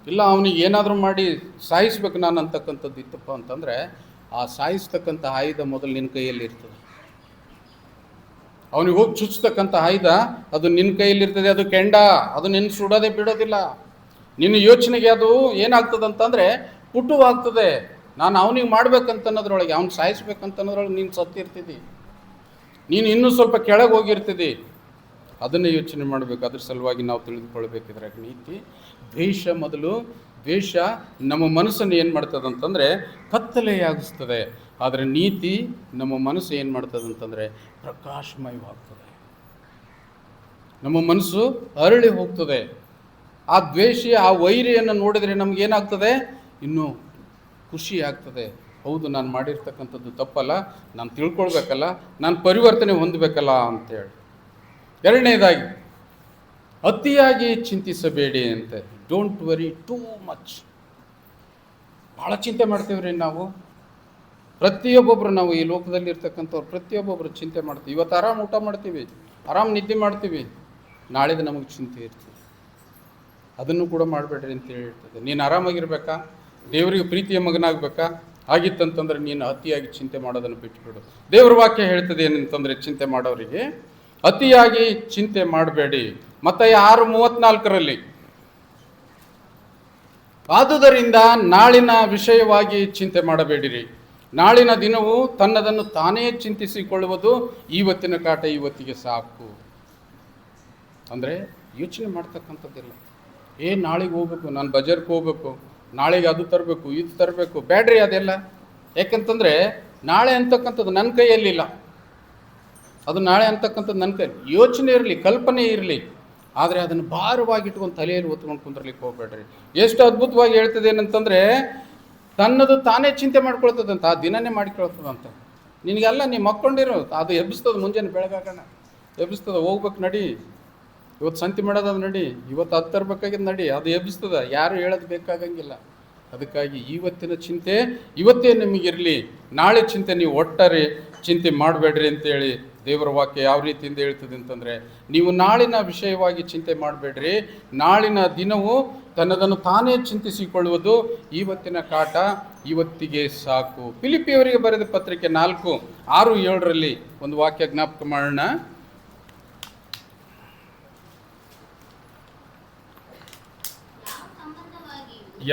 ಇಲ್ಲ ಅವನಿಗೆ ಏನಾದರೂ ಮಾಡಿ ಸಾಯಿಸ್ಬೇಕು ನಾನು ಅಂತಕ್ಕಂಥದ್ದು ಇತ್ತಪ್ಪ ಅಂತಂದರೆ, ಆ ಸಾಯಿಸ್ತಕ್ಕಂಥ ಆಯುಧ ಮೊದಲು ನಿನ್ನ ಕೈಯಲ್ಲಿ ಇರ್ತದೆ. ಅವನಿಗೆ ಹೋಗಿ ಚುಚ್ಚತಕ್ಕಂಥ ಆಯುಧ ಅದು ನಿನ್ನ ಕೈಯಲ್ಲಿರ್ತದೆ. ಅದು ಕೆಂಡ, ಅದು ನಿನ್ನ ಸುಡೋದೇ ಬಿಡೋದಿಲ್ಲ. ನಿನ್ನ ಯೋಚನೆಗೆ ಅದು ಏನಾಗ್ತದಂತಂದರೆ ಪುಟ್ಟುವಾಗ್ತದೆ. ನಾನು ಅವನಿಗೆ ಮಾಡ್ಬೇಕಂತನ್ನೋದ್ರೊಳಗೆ, ಅವ್ನು ಸಾಯಿಸ್ಬೇಕಂತನ್ನೋದ್ರೊಳಗೆ ನೀನು ಸತ್ತಿರ್ತಿದ್ದಿ, ನೀನು ಇನ್ನೂ ಸ್ವಲ್ಪ ಕೆಳಗೆ ಹೋಗಿರ್ತಿದ್ದಿ. ಅದನ್ನೇ ಯೋಚನೆ ಮಾಡಬೇಕು. ಅದ್ರ ಸಲುವಾಗಿ ನಾವು ತಿಳಿದುಕೊಳ್ಬೇಕಿದ್ರೆ ನೀತಿ, ದ್ವೇಷ ನಮ್ಮ ಮನಸ್ಸನ್ನು ಏನು ಮಾಡ್ತದಂತಂದರೆ ಕತ್ತಲೆಯಾಗಿಸ್ತದೆ. ಆದರೆ ನೀತಿ ನಮ್ಮ ಮನಸ್ಸು ಏನು ಮಾಡ್ತದಂತಂದರೆ ಪ್ರಕಾಶಮಯವಾಗ್ತದೆ. ನಮ್ಮ ಮನಸ್ಸು ಅರಳಿ ಹೋಗ್ತದೆ. ಆ ದ್ವೇಷಿ, ಆ ವೈರಿಯನ್ನು ನೋಡಿದರೆ ನಮಗೇನಾಗ್ತದೆ? ಇನ್ನೂ ಖುಷಿ ಆಗ್ತದೆ. ಹೌದು, ನಾನು ಮಾಡಿರ್ತಕ್ಕಂಥದ್ದು ತಪ್ಪಲ್ಲ, ನಾನು ತಿಳ್ಕೊಳ್ಬೇಕಲ್ಲ, ನಾನು ಪರಿವರ್ತನೆ ಹೊಂದಬೇಕಲ್ಲ ಅಂತೇಳಿ. ಎರಡನೇದಾಗಿ, ಅತಿಯಾಗಿ ಚಿಂತಿಸಬೇಡಿ ಅಂತೆ. Don't worry too much. ಭಾಳ ಚಿಂತೆ ಮಾಡ್ತೀವ್ರಿ ನಾವು. ಪ್ರತಿಯೊಬ್ಬೊಬ್ಬರು, ನಾವು ಈ ಲೋಕದಲ್ಲಿ ಇರ್ತಕ್ಕಂಥವ್ರು ಪ್ರತಿಯೊಬ್ಬೊಬ್ಬರು ಚಿಂತೆ ಮಾಡ್ತೀವಿ. ಇವತ್ತು ಆರಾಮ್ ಊಟ ಮಾಡ್ತೀವಿ, ಆರಾಮ್ ನಿದ್ದೆ ಮಾಡ್ತೀವಿ, ನಾಳೆದು ನಮಗೆ ಚಿಂತೆ ಇರ್ತದೆ. ಅದನ್ನು ಕೂಡ ಮಾಡಬೇಡ್ರಿ ಅಂತ ಹೇಳಿರ್ತದೆ. ನೀನು ಆರಾಮಾಗಿರ್ಬೇಕಾ, ದೇವರಿಗೆ ಪ್ರೀತಿಯ ಮಗನಾಗಬೇಕಾ, ಆಗಿತ್ತಂತಂದ್ರೆ ನೀನು ಅತಿಯಾಗಿ ಚಿಂತೆ ಮಾಡೋದನ್ನು ಬಿಟ್ಟುಬಿಡು. ದೇವ್ರ ವಾಕ್ಯ ಹೇಳ್ತದೆ ಏನಂತಂದರೆ, ಚಿಂತೆ ಮಾಡೋರಿಗೆ ಅತಿಯಾಗಿ ಚಿಂತೆ ಮಾಡಬೇಡಿ. ಮತ್ತಾಯ 6:34 ಆದುದರಿಂದ ನಾಳಿನ ವಿಷಯವಾಗಿ ಚಿಂತೆ ಮಾಡಬೇಡಿರಿ, ನಾಳಿನ ದಿನವು ತನ್ನದನ್ನು ತಾನೇ ಚಿಂತಿಸಿಕೊಳ್ಳುವುದು, ಇವತ್ತಿನ ಕಾಟ ಇವತ್ತಿಗೆ ಸಾಕು. ಅಂದರೆ ಯೋಚನೆ ಮಾಡ್ತಕ್ಕಂಥದ್ದಿಲ್ಲ. ನಾಳೆಗೆ ಹೋಗ್ಬೇಕು, ನಾನು ಬಜಾರ್ಗೆ ಹೋಗ್ಬೇಕು, ನಾಳೆಗೆ ಅದು ತರಬೇಕು, ಇದು ತರಬೇಕು, ಬ್ಯಾಡ್ರಿ ಅದೆಲ್ಲ. ಯಾಕಂತಂದರೆ ನಾಳೆ ಅಂತಕ್ಕಂಥದ್ದು ನನ್ನ ಕೈಯಲ್ಲಿಲ್ಲ. ಅದು ನಾಳೆ ಅಂತಕ್ಕಂಥದ್ದು ನನ್ನ ಕೈಯಲ್ಲಿ ಯೋಚನೆ ಇರಲಿ, ಕಲ್ಪನೆ ಇರಲಿ, ಆದರೆ ಅದನ್ನು ಭಾರವಾಗಿಟ್ಕೊಂಡು ತಲೆಯಲ್ಲಿ ಹೊತ್ಕೊಂಡು ಕುಂದ್ರಲಿಕ್ಕೆ ಹೋಗ್ಬೇಡ್ರಿ. ಎಷ್ಟು ಅದ್ಭುತವಾಗಿ ಹೇಳ್ತದೆ ಏನಂತಂದರೆ, ತನ್ನದು ತಾನೇ ಚಿಂತೆ ಮಾಡ್ಕೊಳ್ತದಂತ, ಆ ದಿನನೇ ಮಾಡಿಕೊಳ್ತದಂತ. ನಿನಗೆಲ್ಲ ನೀವು ಮಕ್ಕೊಂಡಿರೋ ಅದು ಎಬ್ಬಿಸ್ತದೆ, ಮುಂಜಾನೆ ಬೆಳಗಾಗೋಣ ಎಬ್ಬಿಸ್ತದೆ. ಹೋಗ್ಬೇಕು ನಡಿ, ಇವತ್ತು ಸಂತಿ ಮಾಡೋದು ನಡಿ, ಇವತ್ತು ಅದು ತರಬೇಕಾಗಿದ್ದು ನಡಿ, ಅದು ಎಬ್ಬಿಸ್ತದ. ಯಾರು ಹೇಳೋದು ಬೇಕಾಗಂಗಿಲ್ಲ. ಅದಕ್ಕಾಗಿ ಇವತ್ತಿನ ಚಿಂತೆ ಇವತ್ತೇ ನಿಮಗಿರಲಿ, ನಾಳೆ ಚಿಂತೆ ನೀವು ಒಟ್ಟಾರೆ ಚಿಂತೆ ಮಾಡಬೇಡ್ರಿ ಅಂತೇಳಿ ದೇವರ ವಾಕ್ಯ ಯಾವ ರೀತಿಯಿಂದ ಹೇಳ್ತದೆ ಅಂತಂದರೆ, ನೀವು ನಾಳಿನ ವಿಷಯವಾಗಿ ಚಿಂತೆ ಮಾಡಬೇಡ್ರಿ, ನಾಳಿನ ದಿನವು ತನ್ನದನ್ನು ತಾನೇ ಚಿಂತಿಸಿಕೊಳ್ಳುವುದು, ಇವತ್ತಿನ ಕಾಟ ಇವತ್ತಿಗೆ ಸಾಕು. ಫಿಲಿಪ್ಪಿಯವರಿಗೆ ಬರೆದ ಪತ್ರಿಕೆ 4:6-7 ಒಂದು ವಾಕ್ಯ ಜ್ಞಾಪಕ ಮಾಡೋಣ.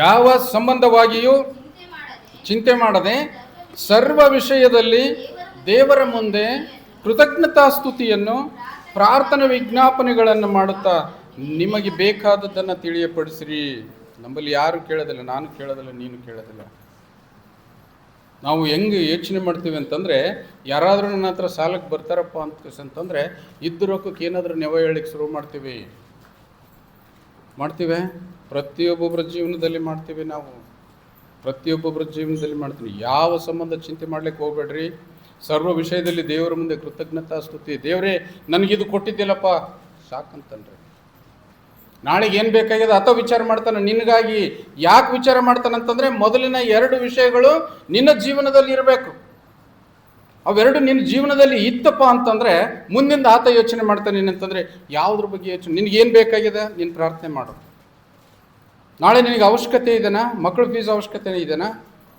ಯಾವ ಸಂಬಂಧವಾಗಿಯೂ ಚಿಂತೆ ಮಾಡದೆ ಸರ್ವ ವಿಷಯದಲ್ಲಿ ದೇವರ ಮುಂದೆ ಕೃತಜ್ಞತಾಸ್ತುತಿಯನ್ನು ಪ್ರಾರ್ಥನಾ ವಿಜ್ಞಾಪನೆಗಳನ್ನು ಮಾಡುತ್ತಾ ನಿಮಗೆ ಬೇಕಾದದ್ದನ್ನು ತಿಳಿಯಪಡಿಸಿರಿ. ನಮ್ಮಲ್ಲಿ ಯಾರು ಕೇಳೋದಿಲ್ಲ, ನಾನು ಕೇಳೋದಿಲ್ಲ, ನೀನು ಕೇಳೋದಿಲ್ಲ. ನಾವು ಹೆಂಗೆ ಯೋಚನೆ ಮಾಡ್ತೀವಿ ಅಂತಂದರೆ, ಯಾರಾದರೂ ನನ್ನ ಹತ್ರ ಸಾಲಕ್ಕೆ ಬರ್ತಾರಪ್ಪ ಅಂತಂದರೆ ಇದ್ದು ರೊಕ್ಕಕ್ಕೆ ಏನಾದರೂ ನೆವ ಹೇಳಿಕ್ಕೆ ಶುರು ಮಾಡ್ತೀವಿ. ಪ್ರತಿಯೊಬ್ಬೊಬ್ಬರ ಜೀವನದಲ್ಲಿ ಮಾಡ್ತೀವಿ. ನಾವು ಪ್ರತಿಯೊಬ್ಬೊಬ್ಬರ ಜೀವನದಲ್ಲಿ ಮಾಡ್ತೀವಿ. ಯಾವ ಸಂಬಂಧ ಚಿಂತೆ ಮಾಡ್ಲಿಕ್ಕೆ ಹೋಗ್ಬೇಡ್ರಿ. ಸರ್ವ ವಿಷಯದಲ್ಲಿ ದೇವರ ಮುಂದೆ ಕೃತಜ್ಞತಾ ಸ್ತುತಿ. ದೇವರೇ ನನಗಿದು ಕೊಟ್ಟಿದ್ದಿಲ್ಲಪ್ಪ ಸಾಕಂತನ್ರಿ. ನಾಳೆಗೆ ಏನು ಬೇಕಾಗಿದೆ ಅಥವಾ ವಿಚಾರ ಮಾಡ್ತಾನೆ ನಿನಗಾಗಿ. ಯಾಕೆ ವಿಚಾರ ಮಾಡ್ತಾನಂತಂದರೆ, ಮೊದಲಿನ 2 ವಿಷಯಗಳು ನಿನ್ನ ಜೀವನದಲ್ಲಿ ಇರಬೇಕು. ಅವೆರಡು ನಿನ್ನ ಜೀವನದಲ್ಲಿ ಇತ್ತಪ್ಪ ಅಂತಂದರೆ ಮುಂದಿಂದ ಆತ ಯೋಚನೆ ಮಾಡ್ತಾನೆ. ಏನಂತಂದರೆ, ಯಾವುದ್ರ ಬಗ್ಗೆ ಯೋಚನೆ, ನಿನಗೇನು ಬೇಕಾಗಿದೆ ನೀನು ಪ್ರಾರ್ಥನೆ ಮಾಡು. ನಾಳೆ ನಿನಗೆ ಅವಶ್ಯಕತೆ ಇದೆನಾ, ಮಕ್ಕಳ ಫೀಸ್ ಅವಶ್ಯಕತೆ ಇದೆನಾ,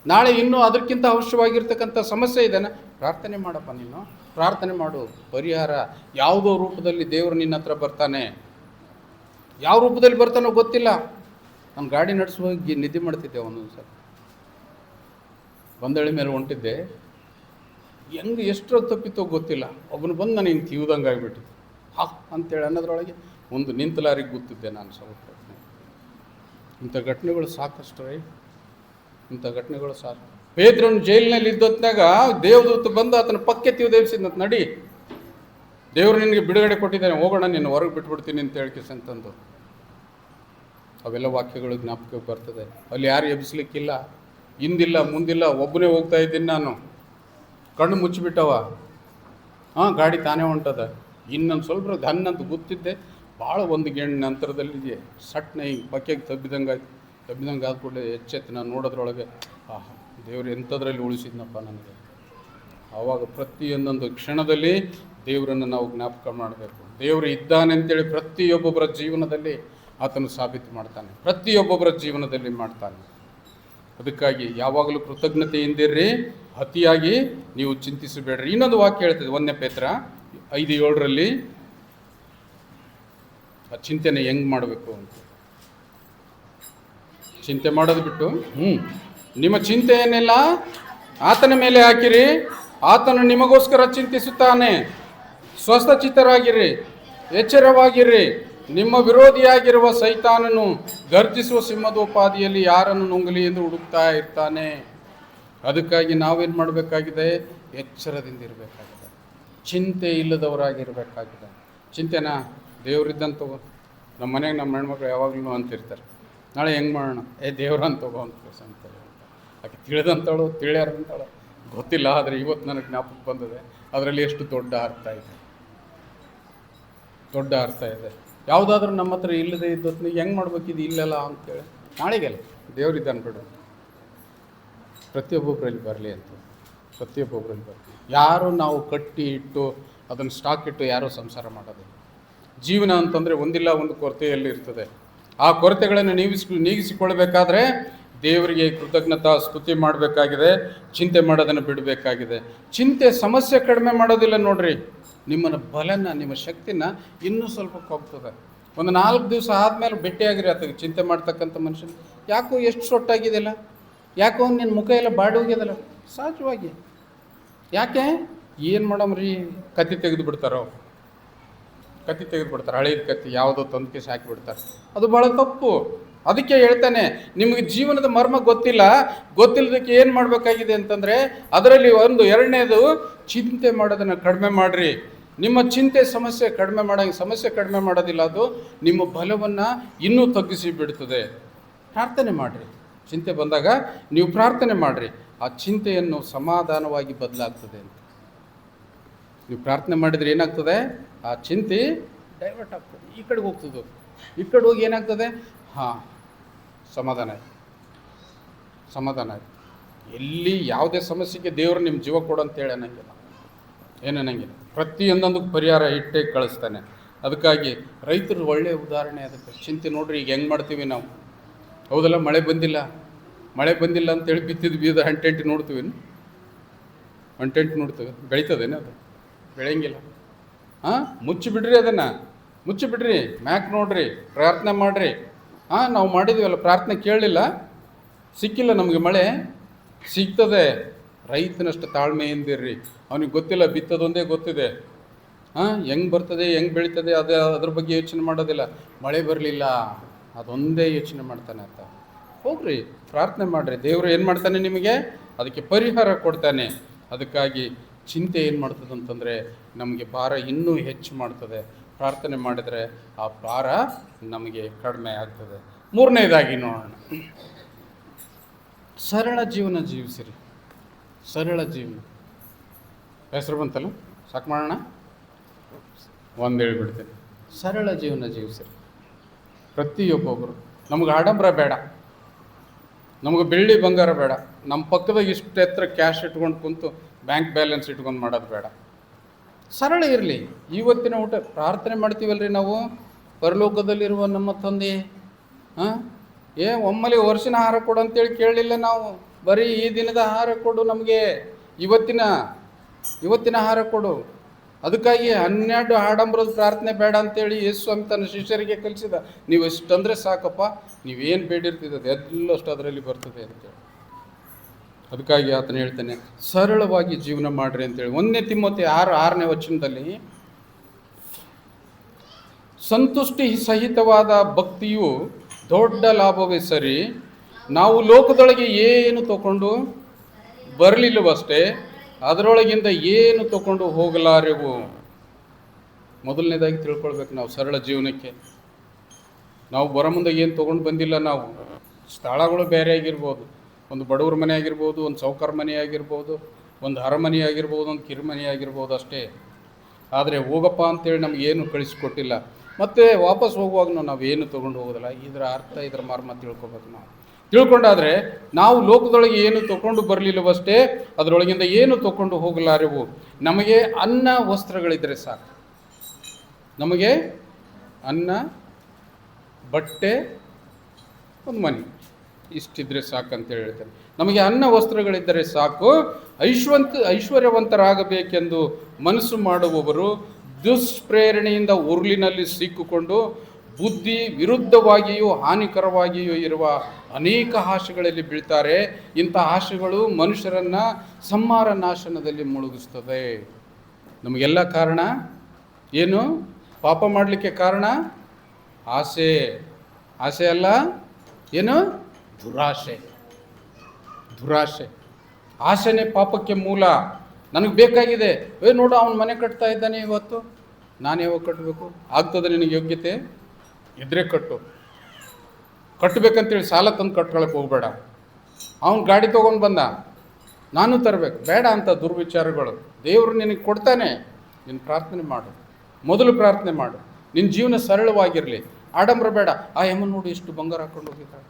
ನಾಳೆ ಇನ್ನೂ ಅದಕ್ಕಿಂತ ಅವಶ್ಯವಾಗಿರ್ತಕ್ಕಂಥ ಸಮಸ್ಯೆ ಇದೆನಾ, ಪ್ರಾರ್ಥನೆ ಮಾಡಪ್ಪ. ನೀನು ಪ್ರಾರ್ಥನೆ ಮಾಡು. ಪರಿಹಾರ ಯಾವುದೋ ರೂಪದಲ್ಲಿ ದೇವರು ನಿನ್ನ ಹತ್ರ ಬರ್ತಾನೆ. ಯಾವ ರೂಪದಲ್ಲಿ ಬರ್ತಾನೋ ಗೊತ್ತಿಲ್ಲ. ನಾನು ಗಾಡಿ ನಡೆಸುವಾಗಿ ನಿದ್ದೆ ಮಾಡ್ತಿದ್ದೆ. ಒಂದೊಂದು ಸಲ ಬಂದಳಿ ಮೇಲೆ ಹೊಂಟಿದ್ದೆ. ಹೆಂಗೆ ಎಷ್ಟರ ತಪ್ಪಿತ್ತೋ ಗೊತ್ತಿಲ್ಲ. ಒಬ್ಬನು ಬಂದು ನಾನು ಹಿಂಗೆ ತೀವ್ದಂಗೆ ಆಗಿಬಿಟ್ಟಿದ್ದೆ. ಅಂತೇಳಿ ಅನ್ನೋದ್ರೊಳಗೆ ಒಂದು ನಿಂತ ಲಾರಿಗೆ ಗೊತ್ತಿದ್ದೆ ನಾನು. ಸ್ವಲ್ಪ ಇಂಥ ಘಟನೆಗಳು ಸಾಕಷ್ಟು ರೀ, ಇಂಥ ಘಟನೆಗಳು ಸಾಕು. ಪೇತ್ರನು ಜೈಲಿನಲ್ಲಿ ಇದ್ದೊತ್ನಾಗ ದೇವದೂತ ಬಂದು ಆತನ ಪಕ್ಕೆ ದೇವಿಸಿದ್ನಂತ, ನಡಿ ದೇವರು ನಿನಗೆ ಬಿಡುಗಡೆ ಕೊಟ್ಟಿದ್ದಾನೆ, ಹೋಗೋಣ, ನೀನು ಹೊರಗೆ ಬಿಟ್ಬಿಡ್ತೀನಿ ಅಂತ ಹೇಳ್ಕಿಸಂತಂದು. ಅವೆಲ್ಲ ವಾಕ್ಯಗಳು ಜ್ಞಾಪಕಕ್ಕೆ ಬರ್ತದೆ. ಅಲ್ಲಿ ಯಾರು ಎಬ್ಬಿಸ್ಲಿಕ್ಕಿಲ್ಲ, ಹಿಂದಿಲ್ಲ ಮುಂದಿಲ್ಲ, ಒಬ್ಬನೇ ಹೋಗ್ತಾ ಇದ್ದೀನಿ ನಾನು. ಕಣ್ಣು ಮುಚ್ಚಿಬಿಟ್ಟವ, ಗಾಡಿ ತಾನೇ ಹೊಂಟದ. ಇನ್ನೊಂದು ಸ್ವಲ್ಪ ಧನ್ನಂತ ಗೊತ್ತಿದ್ದೆ, ಭಾಳ ಒಂದು ಗೆಣ್ಣ ನಂತರದಲ್ಲಿ ಸಟ್ನ ಹಿಂಗೆ ಪಕ್ಕೆಗೆ ತಬ್ಬಿದಂಗೆ ಆದ್ಕೂಡಲೇ ಎಚ್ಚೆತ್ತು ನಾನು ನೋಡೋದ್ರೊಳಗೆ, ದೇವರು ಎಂಥದ್ರಲ್ಲಿ ಉಳಿಸಿದ್ನಪ್ಪ ನನಗೆ. ಆವಾಗ ಪ್ರತಿಯೊಂದೊಂದು ಕ್ಷಣದಲ್ಲಿ ದೇವರನ್ನು ನಾವು ಜ್ಞಾಪಕ ಮಾಡಬೇಕು. ದೇವರು ಇದ್ದಾನೆ ಅಂತೇಳಿ ಪ್ರತಿಯೊಬ್ಬೊಬ್ಬರ ಜೀವನದಲ್ಲಿ ಆತನು ಸಾಬೀತು ಮಾಡ್ತಾನೆ, ಪ್ರತಿಯೊಬ್ಬೊಬ್ಬರ ಜೀವನದಲ್ಲಿ ಮಾಡ್ತಾನೆ. ಅದಕ್ಕಾಗಿ ಯಾವಾಗಲೂ ಕೃತಜ್ಞತೆಯಿಂದಿರ್ರಿ, ಅತಿಯಾಗಿ ನೀವು ಚಿಂತಿಸಬೇಡ್ರಿ. ಇನ್ನೊಂದು ವಾಕ್ಯ ಹೇಳ್ತದೆ 1 ಪೇತ್ರ 5:7 ಆ ಚಿಂತೆನ ಹೆಂಗೆ ಮಾಡಬೇಕು ಅಂತ. ಚಿಂತೆ ಮಾಡೋದು ಬಿಟ್ಟು ನಿಮ್ಮ ಚಿಂತೆಯನ್ನೆಲ್ಲ ಆತನ ಮೇಲೆ ಹಾಕಿರಿ, ಆತನು ನಿಮಗೋಸ್ಕರ ಚಿಂತಿಸುತ್ತಾನೆ. ಸ್ವಸ್ಥಚಿತ್ತರಾಗಿರಿ, ಎಚ್ಚರವಾಗಿರಿ. ನಿಮ್ಮ ವಿರೋಧಿಯಾಗಿರುವ ಸೈತಾನನು ಗರ್ಜಿಸುವ ಸಿಂಹದೋಪಾದಿಯಲ್ಲಿ ಯಾರನ್ನು ನುಂಗಲಿ ಎಂದು ಹುಡುಕ್ತಾ ಇರ್ತಾನೆ. ಅದಕ್ಕಾಗಿ ನಾವೇನು ಮಾಡಬೇಕಾಗಿದೆ? ಎಚ್ಚರದಿಂದ ಇರಬೇಕಾಗಿದೆ, ಚಿಂತೆ ಇಲ್ಲದವರಾಗಿರಬೇಕಾಗಿದೆ. ಚಿಂತೆನ ದೇವರಿದ್ದಂತ ನಮ್ಮ ಮನೆಗೆ ನಮ್ಮ ಹೆಣ್ಮಕ್ಳು ಯಾವಾಗಲೂ ಅಂತಿರ್ತಾರೆ, ನಾಳೆ ಹೆಂಗೆ ಮಾಡೋಣ, ದೇವ್ರಂತ ತಗೋ ಅಂತಾರೆ. ಆಕೆ ತಿಳಿದಂತಾಳು ತಿಳಿಯಾರಂತಾಳು ಗೊತ್ತಿಲ್ಲ, ಆದರೆ ಇವತ್ತು ನನಗೆ ಜ್ಞಾಪಕ ಬಂದಿದೆ. ಅದರಲ್ಲಿ ಎಷ್ಟು ದೊಡ್ಡ ಅರ್ಥ ಇದೆ, ದೊಡ್ಡ ಅರ್ಥ ಇದೆ. ಯಾವುದಾದ್ರೂ ನಮ್ಮ ಹತ್ರ ಇಲ್ಲದೆ ಇದ್ದೊತ್ತು ಹೆಂಗೆ ಮಾಡ್ಬೇಕಿದು ಇಲ್ಲಲ್ಲ ಅಂತೇಳಿ ನಾಳೆಗೆಲ್ಲ ದೇವರಿದ್ದಾನೆ ಬಿಡು. ಪ್ರತಿಯೊಬ್ಬೊಬ್ಬರಲ್ಲಿ ಬರಲಿ ಅಂತ, ಪ್ರತಿಯೊಬ್ಬೊಬ್ಬರಲ್ಲಿ ಬರಲಿ. ಯಾರು ನಾವು ಕಟ್ಟಿ ಇಟ್ಟು ಅದನ್ನು ಸ್ಟಾಕ್ ಇಟ್ಟು ಯಾರೂ ಸಂಸಾರ ಮಾಡೋದಿಲ್ಲ. ಜೀವನ ಅಂತಂದರೆ ಒಂದಿಲ್ಲ ಒಂದು ಕೊರತೆಯಲ್ಲಿ ಇರ್ತದೆ. ಆ ಕೊರತೆಗಳನ್ನು ನೀಗಿಸಿಕೊಳ್ಬೇಕಾದ್ರೆ ದೇವರಿಗೆ ಕೃತಜ್ಞತಾ ಸ್ತುತಿ ಮಾಡಬೇಕಾಗಿದೆ, ಚಿಂತೆ ಮಾಡೋದನ್ನು ಬಿಡಬೇಕಾಗಿದೆ. ಚಿಂತೆ ಸಮಸ್ಯೆ ಕಡಿಮೆ ಮಾಡೋದಿಲ್ಲ ನೋಡ್ರಿ, ನಿಮ್ಮನ್ನು ಬಲನ, ನಿಮ್ಮ ಶಕ್ತಿನ ಇನ್ನೂ ಸ್ವಲ್ಪ ಹೋಗ್ತದೆ. ಒಂದು 4 ದಿವಸ ಆದಮೇಲೆ ಭೇಟಿಯಾಗಿರಿ ಆತಗೆ ಚಿಂತೆ ಮಾಡ್ತಕ್ಕಂಥ ಮನುಷ್ಯನ. ಯಾಕೋ ಎಷ್ಟು ಸೊಟ್ಟಾಗಿದೆಯಲ್ಲ, ಯಾಕೋ ನಿನ್ನ ಮುಖ ಎಲ್ಲ ಬಾಡಿ ಹೋಗ್ಯದಲ್ಲ, ಸಹಜವಾಗಿ. ಯಾಕೆ ಏನು ಮಾಡಮ್ರಿ, ಕತ್ತಿ ತೆಗೆದು ಬಿಡ್ತಾರೋ, ಕತ್ತಿ ತೆಗೆದು ಬಿಡ್ತಾರೆ, ಹಳೇದು ಕತ್ತಿ ಯಾವುದೋ ತಂದು ಕೇಸಿ ಹಾಕಿಬಿಡ್ತಾರೆ. ಅದು ಭಾಳ ತಪ್ಪು. ಅದಕ್ಕೆ ಹೇಳ್ತಾನೆ, ನಿಮಗೆ ಜೀವನದ ಮರ್ಮ ಗೊತ್ತಿಲ್ಲದಕ್ಕೆ ಏನು ಮಾಡಬೇಕಾಗಿದೆ ಅಂತಂದರೆ, ಅದರಲ್ಲಿ ಎರಡನೇದು ಚಿಂತೆ ಮಾಡೋದನ್ನು ಕಡಿಮೆ ಮಾಡಿರಿ. ನಿಮ್ಮ ಚಿಂತೆ ಸಮಸ್ಯೆ ಕಡಿಮೆ ಮಾಡೋದಿಲ್ಲ, ಅದು ನಿಮ್ಮ ಬಲವನ್ನು ಇನ್ನೂ ತಗ್ಗಿಸಿ ಬಿಡ್ತದೆ. ಪ್ರಾರ್ಥನೆ ಮಾಡಿರಿ. ಚಿಂತೆ ಬಂದಾಗ ನೀವು ಪ್ರಾರ್ಥನೆ ಮಾಡಿರಿ, ಆ ಚಿಂತೆಯನ್ನು ಸಮಾಧಾನವಾಗಿ ಬದಲಾಗ್ತದೆ ಅಂತ. ನೀವು ಪ್ರಾರ್ಥನೆ ಮಾಡಿದರೆ ಏನಾಗ್ತದೆ, ಆ ಚಿಂತೆ ಡೈವರ್ಟ್ ಆಗ್ತದೆ, ಈ ಕಡೆಗೆ ಹೋಗ್ತದೆ. ಈ ಕಡೆ ಹೋಗಿ ಏನಾಗ್ತದೆ, ಹಾಂ ಸಮಾಧಾನ ಆಯ್ತು. ಎಲ್ಲಿ ಯಾವುದೇ ಸಮಸ್ಯೆಗೆ ದೇವರು ನಿಮ್ಮ ಜೀವ ಕೊಡು ಅಂತೇಳಿ ಏನನ್ನಂಗಿಲ್ಲ. ಪ್ರತಿಯೊಂದೊಂದಕ್ಕೆ ಪರಿಹಾರ ಇಟ್ಟೇ ಕಳಿಸ್ತಾನೆ. ಅದಕ್ಕಾಗಿ ರೈತರು ಒಳ್ಳೆಯ ಉದಾಹರಣೆ. ಅದಕ್ಕೆ ಚಿಂತೆ ನೋಡ್ರಿ, ಈಗ ಹೆಂಗೆ ಮಾಡ್ತೀವಿ ನಾವು, ಹೌದಲ್ಲ? ಮಳೆ ಬಂದಿಲ್ಲ ಅಂತೇಳಿ ಬಿತ್ತಿದ ಬೀದ ಅಂಟೆಂಟಿ ನೋಡ್ತೀವಿ, ಬೆಳೀತದೇನೆ? ಅದು ಬೆಳೆಯಂಗಿಲ್ಲ. ಮುಚ್ಚಿಬಿಡ್ರಿ, ಅದನ್ನು ಮುಚ್ಚಿಬಿಡ್ರಿ, ಮ್ಯಾಕ್ ನೋಡ್ರಿ, ಪ್ರಾರ್ಥನೆ ಮಾಡಿರಿ. ನಾವು ಮಾಡಿದ್ವಲ್ಲ, ಪ್ರಾರ್ಥನೆ ಕೇಳಲಿಲ್ಲ, ಸಿಕ್ಕಿಲ್ಲ ನಮಗೆ ಮಳೆ, ಸಿಗ್ತದೆ. ರೈತನಷ್ಟು ತಾಳ್ಮೆಯಿಂದಿರ್ರಿ. ಅವನಿಗೆ ಗೊತ್ತಿಲ್ಲ, ಬಿತ್ತದೊಂದೇ ಗೊತ್ತಿದೆ. ಹೆಂಗೆ ಬರ್ತದೆ, ಹೆಂಗೆ ಬೆಳೀತದೆ, ಅದ್ರ ಬಗ್ಗೆ ಯೋಚನೆ ಮಾಡೋದಿಲ್ಲ. ಮಳೆ ಬರಲಿಲ್ಲ, ಅದೊಂದೇ ಯೋಚನೆ ಮಾಡ್ತಾನೆ ಅಂತ. ಹೋಗ್ರಿ, ಪ್ರಾರ್ಥನೆ ಮಾಡಿರಿ, ದೇವರು ಏನು ಮಾಡ್ತಾನೆ, ನಿಮಗೆ ಅದಕ್ಕೆ ಪರಿಹಾರ ಕೊಡ್ತಾನೆ. ಅದಕ್ಕಾಗಿ ಚಿಂತೆ ಏನು ಮಾಡ್ತದೆ ಅಂತಂದರೆ, ನಮಗೆ ಭಾರ ಇನ್ನೂ ಹೆಚ್ಚು ಮಾಡ್ತದೆ. ಪ್ರಾರ್ಥನೆ ಮಾಡಿದರೆ ಆ ಭಾರ ನಮಗೆ ಕಡಿಮೆ ಆಗ್ತದೆ. ಮೂರನೇದಾಗಿ ನೋಡೋಣ, ಸರಳ ಜೀವನ ಜೀವಿಸಿರಿ. ಸರಳ ಜೀವನ ಹೆಸರು ಬಂತಲ್ಲ, ಸಾಕು ಮಾಡೋಣ, ಒಂದು ಹೇಳ್ಬಿಡ್ತೇನೆ. ಸರಳ ಜೀವನ ಜೀವಿಸಿರಿ. ಪ್ರತಿಯೊಬ್ಬೊಬ್ಬರು, ನಮಗೆ ಆಡಂಬರ ಬೇಡ, ನಮಗೆ ಬೆಳ್ಳಿ ಬಂಗಾರ ಬೇಡ, ನಮ್ಮ ಪಕ್ಕದಾಗ ಇಷ್ಟು ಎತ್ತರ ಕ್ಯಾಶ್ ಇಟ್ಕೊಂಡು ಕುಂತು ಬ್ಯಾಂಕ್ ಬ್ಯಾಲೆನ್ಸ್ ಇಟ್ಕೊಂಡು ಮಾಡೋದು ಬೇಡ. ಸರಳ ಇರಲಿ. ಇವತ್ತಿನ ಊಟ ಪ್ರಾರ್ಥನೆ ಮಾಡ್ತೀವಲ್ರಿ ನಾವು, ಪರಲೋಕದಲ್ಲಿರುವ ನಮ್ಮ ತಂದೆ, ಒಮ್ಮಲೆ ವರ್ಷಿನ ಆಹಾರ ಕೊಡು ಅಂತೇಳಿ ಕೇಳಲಿಲ್ಲ ನಾವು. ಬರೀ ಈ ದಿನದ ಆಹಾರ ಕೊಡು, ನಮಗೆ ಇವತ್ತಿನ ಆಹಾರ ಕೊಡು. ಅದಕ್ಕಾಗಿ 12 ಆಡಂಬರದ ಪ್ರಾರ್ಥನೆ ಬೇಡ ಅಂತೇಳಿ ಯೇಸು ಸ್ವಾಮಿ ತನ್ನ ಶಿಷ್ಯರಿಗೆ ಕಲಿಸಿದ. ನೀವು ಎಷ್ಟಂದರೆ ಸಾಕಪ್ಪ, ನೀವೇನು ಬೇಡಿರ್ತಿದ್ದದು ಎಲ್ಲಷ್ಟು ಅದರಲ್ಲಿ ಬರ್ತದೆ ಅಂತೇಳಿ. ಅದಕ್ಕಾಗಿ ಆತನು ಹೇಳ್ತಾನೆ, ಸರಳವಾಗಿ ಜೀವನ ಮಾಡ್ರಿ ಅಂತೇಳಿ. 1 ತಿಮೋಥೆ 6ನೇ ವಚನದಲ್ಲಿ, ಸಂತುಷ್ಟಿ ಸಹಿತವಾದ ಭಕ್ತಿಯು ದೊಡ್ಡ ಲಾಭವೇ ಸರಿ, ನಾವು ಲೋಕದೊಳಗೆ ಏನು ತಗೊಂಡು ಬರಲಿಲ್ಲವಷ್ಟೇ, ಅದರೊಳಗಿಂದ ಏನು ತಗೊಂಡು ಹೋಗಲಾರೆವು. ಮೊದಲನೇದಾಗಿ ತಿಳ್ಕೊಳ್ಬೇಕು ನಾವು ಸರಳ ಜೀವನಕ್ಕೆ. ನಾವು ಬರೋ ಮುಂದೆ ಏನು ತೊಗೊಂಡು ಬಂದಿಲ್ಲ. ನಾವು ಸ್ಥಳಗಳು ಬೇರೆ ಆಗಿರ್ಬೋದು, ಒಂದು ಬಡವ್ರ ಮನೆ ಆಗಿರ್ಬೋದು, ಒಂದು ಸಾಹುಕಾರ ಮನೆ ಆಗಿರ್ಬೋದು, ಒಂದು ಅರಮನೆ ಆಗಿರ್ಬೋದು, ಒಂದು ಕಿರುಮನೆ ಆಗಿರ್ಬೋದು ಅಷ್ಟೇ. ಆದರೆ ಹೋಗಪ್ಪ ಅಂತೇಳಿ ನಮಗೇನು ಕಳಿಸ್ಕೊಟ್ಟಿಲ್ಲ. ಮತ್ತು ವಾಪಸ್ ಹೋಗುವಾಗ ನಾವೇನು ತೊಗೊಂಡು ಹೋಗೋದಿಲ್ಲ. ಇದರ ಅರ್ಥ, ಇದರ ಮರ್ಮ ತಿಳ್ಕೊಬೇಕು. ನಾವು ತಿಳ್ಕೊಂಡಾದರೆ ನಾವು ಲೋಕದೊಳಗೆ ಏನು ತೊಗೊಂಡು ಬರಲಿಲ್ಲವಷ್ಟೇ, ಅದರೊಳಗಿಂದ ಏನು ತೊಗೊಂಡು ಹೋಗಲಾರೆವು. ನಮಗೆ ಅನ್ನ ವಸ್ತ್ರಗಳಿದ್ದರೆ ಸಾಕು. ನಮಗೆ ಅನ್ನ, ಬಟ್ಟೆ, ಒಂದು ಮನೆ ಇಷ್ಟಿದ್ರೆ ಸಾಕಂತೇಳಿ ಹೇಳ್ತಾರೆ. ನಮಗೆ ಅನ್ನ ವಸ್ತ್ರಗಳಿದ್ದರೆ ಸಾಕು. ಐಶ್ವರ್ಯವಂತರಾಗಬೇಕೆಂದು ಮನಸ್ಸು ಮಾಡುವವರು ದುಷ್ಪ್ರೇರಣೆಯಿಂದ ಉರುಳಿನಲ್ಲಿ ಸಿಕ್ಕಿಕೊಂಡು ಬುದ್ಧಿ ವಿರುದ್ಧವಾಗಿಯೂ ಹಾನಿಕರವಾಗಿಯೂ ಇರುವ ಅನೇಕ ಆಶೆಗಳಲ್ಲಿ ಬೀಳ್ತಾರೆ. ಇಂಥ ಆಶೆಗಳು ಮನುಷ್ಯರನ್ನು ಸಂಹಾರ ನಾಶನದಲ್ಲಿ ಮುಳುಗಿಸ್ತದೆ. ನಮಗೆಲ್ಲ ಕಾರಣ ಏನು? ಪಾಪ ಮಾಡಲಿಕ್ಕೆ ಕಾರಣ ಆಸೆ. ಆಸೆ ಅಲ್ಲ, ಏನು? ದುರಾಶೆ. ಆಸೆನೇ ಪಾಪಕ್ಕೆ ಮೂಲ. ನನಗೆ ಬೇಕಾಗಿದೆ, ನೋಡು ಅವನ ಮನೆ ಕಟ್ತಾ ಇದ್ದಾನೆ, ಇವತ್ತು ನಾನು ಯಾವಾಗ ಕಟ್ಟಬೇಕು? ಆಗ್ತದೆ ನಿನಗೆ ಯೋಗ್ಯತೆ ಇದ್ರೆ ಕಟ್ಟಬೇಕಂತೇಳಿ ಸಾಲ ತಂದು ಕಟ್ಕೊಳಕ್ಕೆ ಹೋಗಬೇಡ. ಅವನು ಗಾಡಿ ತೊಗೊಂಡು ಬಂದ, ನಾನು ತರಬೇಕು, ಬೇಡ ಅಂತ ದುರ್ವಿಚಾರಗಳು. ದೇವರು ನಿನಗೆ ಕೊಡ್ತಾನೆ. ನೀನು ಪ್ರಾರ್ಥನೆ ಮಾಡು, ಮೊದಲು ಪ್ರಾರ್ಥನೆ ಮಾಡು. ನಿನ್ನ ಜೀವನ ಸರಳವಾಗಿರಲಿ, ಆಡಂಬರ ಬೇಡ. ಆ ಯಮ್ಮ ನೋಡಿ ಇಷ್ಟು ಬಂಗಾರ ಹಾಕ್ಕೊಂಡು ಹೋಗಿದ್ದಾಳೆ,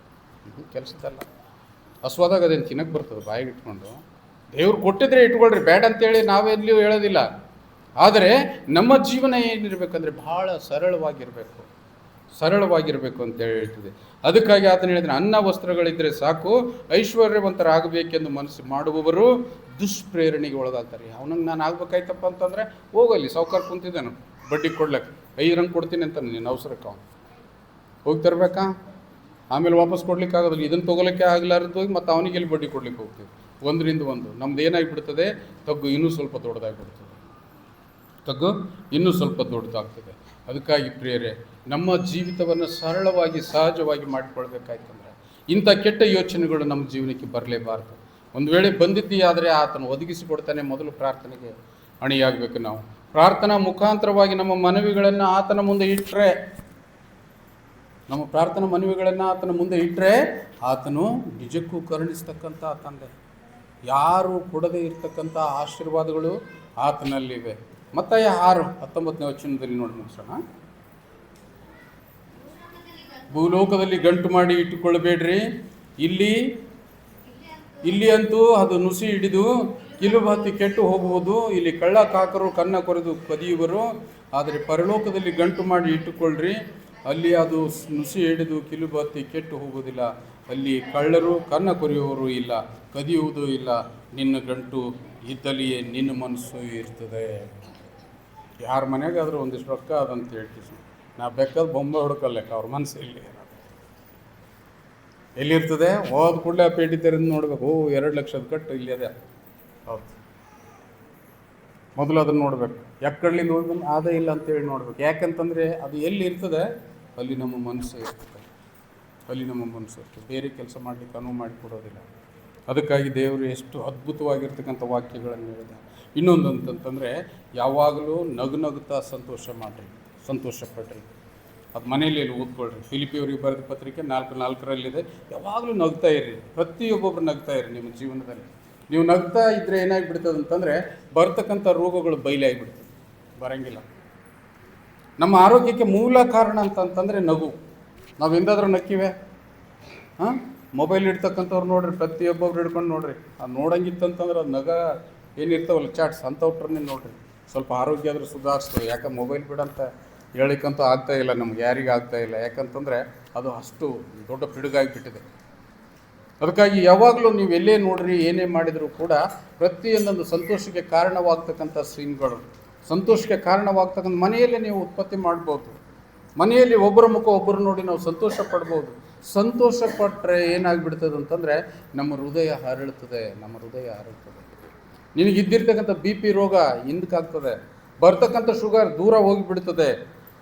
ಕೆಲಸದಲ್ಲ. ಹಸುವಾದಾಗ ಅದೇನು ತಿನ್ನಕ್ಕೆ ಬರ್ತದೆ ಬಾಯಿಗೆ ಇಟ್ಕೊಂಡು? ದೇವ್ರು ಕೊಟ್ಟಿದ್ರೆ ಇಟ್ಕೊಳ್ರಿ, ಬೇಡ ಅಂತೇಳಿ ನಾವೆಲ್ಲಿಯೂ ಹೇಳೋದಿಲ್ಲ. ಆದರೆ ನಮ್ಮ ಜೀವನ ಏನಿರಬೇಕಂದ್ರೆ ಬಹಳ ಸರಳವಾಗಿರಬೇಕು ಅಂತ ಹೇಳ್ತದೆ. ಅದಕ್ಕಾಗಿ ಆತನು ಹೇಳಿದ್ರೆ, ಅನ್ನ ವಸ್ತ್ರಗಳಿದ್ದರೆ ಸಾಕು, ಐಶ್ವರ್ಯವಂತರಾಗಬೇಕೆಂದು ಮನಸ್ಸು ಮಾಡುವವರು ದುಷ್ಪ್ರೇರಣೆಗೆ ಒಳಗಾಗ್ತಾರೆ. ಅವನಿಗೆ ನಾನು ಆಗ್ಬೇಕಾಯ್ತಪ್ಪ ಅಂತಂದರೆ ಹೋಗಲ್ಲಿ ಸಾವುಕಾರ ಕುಂತಿದ್ದಾನು ಬಡ್ಡಿ ಕೊಡ್ಲಿಕ್ಕೆ 5 ರಂಗ್ ಕೊಡ್ತೀನಿ ಅಂತ ನೀನು ಅವಸರಕ್ಕೆ ಅವನು ಹೋಗಿ ತರಬೇಕಾ, ಆಮೇಲೆ ವಾಪಸ್ ಕೊಡ್ಲಿಕ್ಕೆ ಆಗೋದಿಲ್ಲ. ಇದನ್ನು ತೊಗೊಲಿಕ್ಕೆ ಆಗಲಾರದು ಹೋಗಿ ಮತ್ತು ಅವನಿಗೆ ಎಲ್ಲಿ ಬಡ್ಡಿ ಕೊಡ್ಲಿಕ್ಕೆ ಹೋಗ್ತೀವಿ. ಒಂದರಿಂದ ಒಂದು ನಮ್ದು ಏನಾಗಿಬಿಡ್ತದೆ, ತಗ್ಗು ಇನ್ನೂ ಸ್ವಲ್ಪ ದೊಡ್ಡದಾಗ್ತದೆ. ಅದಕ್ಕಾಗಿ ಪ್ರಿಯರೇ, ನಮ್ಮ ಜೀವಿತವನ್ನು ಸರಳವಾಗಿ ಸಹಜವಾಗಿ ಮಾಡಿಕೊಳ್ಬೇಕಾಯ್ತಂದ್ರೆ ಇಂಥ ಕೆಟ್ಟ ಯೋಚನೆಗಳು ನಮ್ಮ ಜೀವನಕ್ಕೆ ಬರಲೇಬಾರದು. ಒಂದು ವೇಳೆ ಬಂದಿದ್ದೀಯಾದರೆ ಆತನು ಒದಗಿಸಿಕೊಡ್ತಾನೆ. ಮೊದಲು ಪ್ರಾರ್ಥನೆಗೆ ಅಣಿಯಾಗಬೇಕು. ನಾವು ಪ್ರಾರ್ಥನಾ ಮುಖಾಂತರವಾಗಿ ನಮ್ಮ ಮನವಿಗಳನ್ನು ಆತನ ಮುಂದೆ ಇಟ್ಟರೆ ಆತನು ನಿಜಕ್ಕೂ ಕರುಣಿಸ್ತಕ್ಕಂಥ ತಂದೆ. ಯಾರು ಕೊಡದೇ ಇರ್ತಕ್ಕಂಥ ಆಶೀರ್ವಾದಗಳು ಆತನಲ್ಲಿವೆ. ಮತ್ತಾಯ 6:19 ವಚನದಲ್ಲಿ ನೋಡಿ ಮುಗಿಸೋಣ. ಭೂಲೋಕದಲ್ಲಿ ಗಂಟು ಮಾಡಿ ಇಟ್ಟುಕೊಳ್ಳಬೇಡ್ರಿ, ಇಲ್ಲಿ ಅಂತೂ ಅದು ನುಸಿ ಹಿಡಿದು ಕಿಲುಬು ಹತ್ತಿ ಕೆಟ್ಟು ಹೋಗುವುದು. ಇಲ್ಲಿ ಕಳ್ಳ ಕಾಕರು ಕನ್ನ ಕೊರೆದು ಕದಿಯುವರು. ಆದರೆ ಪರಲೋಕದಲ್ಲಿ ಗಂಟು ಮಾಡಿ ಇಟ್ಟುಕೊಳ್ಳ್ರಿ, ಅಲ್ಲಿ ಅದು ನುಸಿ ಹಿಡಿದು ಕಿಲುಬು ಹತ್ತಿ ಕೆಟ್ಟು ಹೋಗುವುದಿಲ್ಲ. ಅಲ್ಲಿ ಕಳ್ಳರು ಕನ್ನ ಕೊರೆಯುವವರು ಇಲ್ಲ, ಕದಿಯುವುದೂ ಇಲ್ಲ. ನಿನ್ನ ಗಂಟು ಇದ್ದಲ್ಲಿಯೇ ನಿನ್ನ ಮನಸ್ಸು ಇರ್ತದೆ. ಯಾರ ಮನೆಗಾದರೂ ಒಂದಿಷ್ಟು ರೊಕ್ಕ ಅದಂತ ಹೇಳ್ತೀವಿ, ನಾ ಬೇಕಾದ ಬೊಂಬೆ ಹುಡುಕಲ್ಲೆಕ್ಕ ಅವ್ರ ಮನಸ್ಸು ಎಲ್ಲಿರ್ತದೆ. ಹೋದ ಕೂಡಲೇ ಆ ಪೇಟಿ ತೆರೆದು ನೋಡ್ಬೇಕು, 2 ಲಕ್ಷದ ಕಟ್ಟು ಇಲ್ಲಿ ಅದೇ. ಹೌದು, ಮೊದಲು ಅದನ್ನು ನೋಡ್ಬೇಕು. ಯಾಕಡ್ಲಿಂದ ಹೋಗಿ ಬಂದು ಅದೇ ಇಲ್ಲ ಅಂತೇಳಿ ನೋಡ್ಬೇಕು. ಯಾಕಂತಂದರೆ ಅದು ಎಲ್ಲಿ ಇರ್ತದೆ ಅಲ್ಲಿ ನಮ್ಮ ಮನಸ್ಸು ಇರ್ತದೆ. ಬೇರೆ ಕೆಲಸ ಮಾಡಲಿಕ್ಕೆ ಅನುವು ಮಾಡಿಕೊಡೋದಿಲ್ಲ. ಅದಕ್ಕಾಗಿ ದೇವರು ಎಷ್ಟು ಅದ್ಭುತವಾಗಿರ್ತಕ್ಕಂಥ ವಾಕ್ಯಗಳನ್ನು ಹೇಳಿದ. ಇನ್ನೊಂದು ಅಂತಂತಂದರೆ, ಯಾವಾಗಲೂ ನಗುತ್ತಾ ಸಂತೋಷಪಡ್ರಿ. ಅದು ಮನೆಯಲ್ಲಿ ಓದ್ಕೊಳ್ರಿ. ಫಿಲಿಪಿಯವರಿಗೆ ಬರೆದ ಪತ್ರಿಕೆ 4:4 ಯಾವಾಗಲೂ ನಗ್ತಾ ಇರ್ರಿ. ಪ್ರತಿಯೊಬ್ಬೊಬ್ರು ನಗ್ತಾ ಇರ್ರಿ. ನಿಮ್ಮ ಜೀವನದಲ್ಲಿ ನೀವು ನಗ್ತಾ ಇದ್ದರೆ ಏನಾಗಿಬಿಡ್ತದೆ ಅಂತಂದರೆ, ಬರ್ತಕ್ಕಂಥ ರೋಗಗಳು ಬಯಲಾಗಿಬಿಡ್ತದೆ, ಬರೋಂಗಿಲ್ಲ. ನಮ್ಮ ಆರೋಗ್ಯಕ್ಕೆ ಮೂಲ ಕಾರಣ ಅಂತಂತಂದರೆ ನಗು. ನಾವು ಎಂದಾದ್ರೂ ನಕ್ಕಿವೆ? ಮೊಬೈಲ್ ಇಡ್ತಕ್ಕಂಥವ್ರು ನೋಡ್ರಿ, ಪ್ರತಿಯೊಬ್ಬೊಬ್ರು ಹಿಡ್ಕೊಂಡು ನೋಡ್ರಿ. ಅದು ನೋಡಂಗಿತ್ತಂತಂದ್ರೆ ಅದು ನಗ ಏನಿರ್ತಾವಲ್ಲ ಚಾಟ್ಸ್ ಅಂಥವ್ರನ್ನೇ ನೋಡ್ರಿ. ಸ್ವಲ್ಪ ಆರೋಗ್ಯ ಆದರೂ ಸುಧಾರಿಸ್ತದೆ. ಯಾಕೆ ಮೊಬೈಲ್ ಬಿಡಂತ ಹೇಳಿಕಂತೂ ಆಗ್ತಾಯಿಲ್ಲ, ನಮ್ಗೆ ಯಾರಿಗೂ ಆಗ್ತಾಯಿಲ್ಲ. ಯಾಕಂತಂದರೆ ಅದು ಅಷ್ಟು ದೊಡ್ಡ ಪಿಡುಗಾಗಿಬಿಟ್ಟಿದೆ. ಅದಕ್ಕಾಗಿ ಯಾವಾಗಲೂ ನೀವು ಎಲ್ಲೇ ನೋಡ್ರಿ, ಏನೇ ಮಾಡಿದರೂ ಕೂಡ ಪ್ರತಿಯೊಂದೊಂದು ಸಂತೋಷಕ್ಕೆ ಕಾರಣವಾಗ್ತಕ್ಕಂಥ ಸೀನ್ಗಳು, ಸಂತೋಷಕ್ಕೆ ಕಾರಣವಾಗ್ತಕ್ಕಂಥ ಮನೆಯಲ್ಲೇ ನೀವು ಉತ್ಪತ್ತಿ ಮಾಡ್ಬೋದು. ಮನೆಯಲ್ಲಿ ಒಬ್ಬರ ಮುಖ ಒಬ್ಬರು ನೋಡಿ ನಾವು ಸಂತೋಷ ಪಡ್ಬೋದು. ಸಂತೋಷ ಪಟ್ಟರೆ ಏನಾಗಿಬಿಡ್ತದೆ ಅಂತಂದರೆ ನಮ್ಮ ಹೃದಯ ಹರಳುತ್ತದೆ. ನಿನಗಿದ್ದಿರ್ತಕ್ಕಂಥ BP ರೋಗ ಹಿಂದಕ್ಕಾಗ್ತದೆ. ಬರ್ತಕ್ಕಂಥ ಶುಗರ್ ದೂರ ಹೋಗಿಬಿಡ್ತದೆ.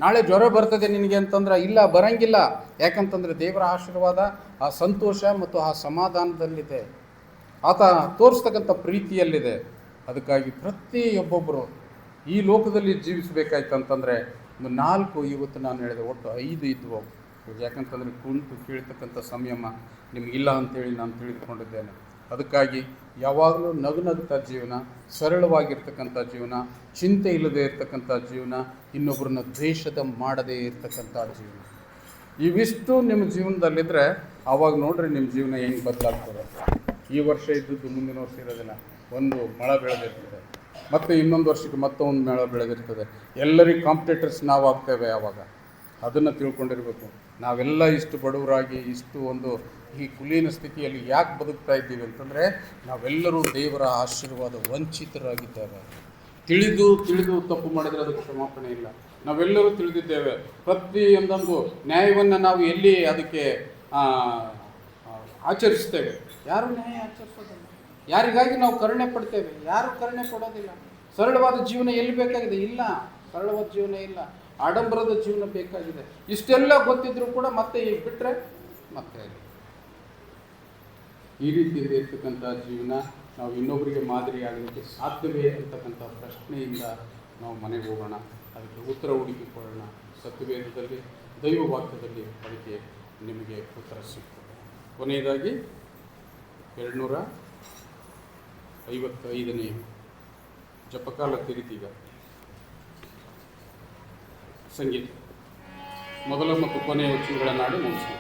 ನಾಳೆ ಜ್ವರ ಬರ್ತದೆ ನಿನಗೆ ಅಂತಂದ್ರೆ ಇಲ್ಲ, ಬರಂಗಿಲ್ಲ. ಯಾಕಂತಂದರೆ ದೇವರ ಆಶೀರ್ವಾದ ಆ ಸಂತೋಷ ಮತ್ತು ಆ ಸಮಾಧಾನದಲ್ಲಿದೆ, ಆತ ತೋರಿಸ್ತಕ್ಕಂಥ ಪ್ರೀತಿಯಲ್ಲಿದೆ. ಅದಕ್ಕಾಗಿ ಪ್ರತಿಯೊಬ್ಬೊಬ್ಬರು ಈ ಲೋಕದಲ್ಲಿ ಜೀವಿಸಬೇಕಾಯ್ತಂತಂದರೆ ಒಂದು 4, ಇವತ್ತು ನಾನು ಹೇಳಿದೆ ಒಟ್ಟು 5 ಇದ್ವು. ಯಾಕಂತಂದರೆ ಕುಂತು ಕೇಳ್ತಕ್ಕಂಥ ಸಂಯಮ ನಿಮಗಿಲ್ಲ ಅಂತೇಳಿ ನಾನು ತಿಳಿದುಕೊಂಡಿದ್ದೇನೆ. ಅದಕ್ಕಾಗಿ ಯಾವಾಗಲೂ ನಗುತ್ತಾ ಜೀವನ, ಸರಳವಾಗಿರ್ತಕ್ಕಂಥ ಜೀವನ, ಚಿಂತೆ ಇಲ್ಲದೆ ಇರ್ತಕ್ಕಂಥ ಜೀವನ, ಇನ್ನೊಬ್ಬರನ್ನ ದ್ವೇಷದ ಮಾಡದೇ ಇರ್ತಕ್ಕಂಥ ಜೀವನ, ಇವಿಷ್ಟು ನಿಮ್ಮ ಜೀವನದಲ್ಲಿದ್ದರೆ ಆವಾಗ ನೋಡ್ರಿ ನಿಮ್ಮ ಜೀವನ ಹೆಂಗೆ ಬದಲಾಗ್ತದೆ. ಈ ವರ್ಷ ಇದ್ದದ್ದು ಮುಂದಿನ ವರ್ಷ ಇರೋದಿಲ್ಲ. ಒಂದು ಮಳೆ ಬೆಳೆದಿರ್ತದೆ, ಮತ್ತು ಇನ್ನೊಂದು ವರ್ಷಕ್ಕೆ ಮತ್ತೊಂದು ಮೇಳ ಬೆಳೆದಿರ್ತದೆ. ಎಲ್ಲರಿಗೂ ಕಾಂಪಿಟೇಟರ್ಸ್ ನಾವು ಆಗ್ತೇವೆ. ಆವಾಗ ಅದನ್ನು ತಿಳ್ಕೊಂಡಿರ್ಬೇಕು. ನಾವೆಲ್ಲ ಇಷ್ಟು ಬಡವರಾಗಿ ಇಷ್ಟು ಒಂದು ಈ ಕುಲೀನ ಸ್ಥಿತಿಯಲ್ಲಿ ಯಾಕೆ ಬದುಕ್ತಾ ಇದ್ದೀವಿ ಅಂತಂದರೆ, ನಾವೆಲ್ಲರೂ ದೇವರ ಆಶೀರ್ವಾದ ವಂಚಿತರಾಗಿದ್ದೇವೆ. ತಿಳಿದು ತಪ್ಪು ಮಾಡಿದರೆ ಅದಕ್ಕೆ ಕ್ಷಮಾಪಣೆ ಇಲ್ಲ. ನಾವೆಲ್ಲರೂ ತಿಳಿದಿದ್ದೇವೆ. ಪ್ರತಿಯೊಂದೊಂದು ನ್ಯಾಯವನ್ನು ನಾವು ಎಲ್ಲಿ ಅದಕ್ಕೆ ಆಚರಿಸ್ತೇವೆ. ಯಾರು ನ್ಯಾಯ ಆಚರಿಸೋದಿಲ್ಲ. ಯಾರಿಗಾಗಿ ನಾವು ಕರುಣೆ ಪಡ್ತೇವೆ, ಯಾರು ಕರುಣೆ ಕೊಡೋದಿಲ್ಲ. ಸರಳವಾದ ಜೀವನ ಎಲ್ಲಿ ಬೇಕಾಗಿದೆ? ಇಲ್ಲ, ಸರಳವಾದ ಜೀವನ ಇಲ್ಲ, ಆಡಂಬರದ ಜೀವನ ಬೇಕಾಗಿದೆ. ಇಷ್ಟೆಲ್ಲ ಗೊತ್ತಿದ್ರೂ ಕೂಡ ಮತ್ತೆ ಈಗ ಬಿಟ್ಟರೆ ಮತ್ತೆ ಈ ರೀತಿ ಇರ್ತಕ್ಕಂಥ ಜೀವನ ನಾವು ಇನ್ನೊಬ್ಬರಿಗೆ ಮಾದರಿ ಆಗಲಿಕ್ಕೆ ಸಾಧ್ಯವೇ ಅಂತಕ್ಕಂಥ ಪ್ರಶ್ನೆಯಿಂದ ನಾವು ಮನೆಗೆ ಹೋಗೋಣ. ಅದಕ್ಕೆ ಉತ್ತರ ಹುಡುಕಿಕೊಳ್ಳೋಣ. ಸತ್ಯವೇದದಲ್ಲಿ, ದೈವವಾಕ್ಯದಲ್ಲಿ ಅದಕ್ಕೆ ನಿಮಗೆ ಉತ್ತರ ಸಿಗ್ತದೆ. ಕೊನೆಯದಾಗಿ 255ನೇ ಜಪಕಾಲ ತಿರಿತೀಗ ಸಂಗೀತ ಮೊದಲ ಮತ್ತು ಕೊನೆಯ ವಚನಗಳನ್ನಾಡಿ ಮುಗಿಸಿ.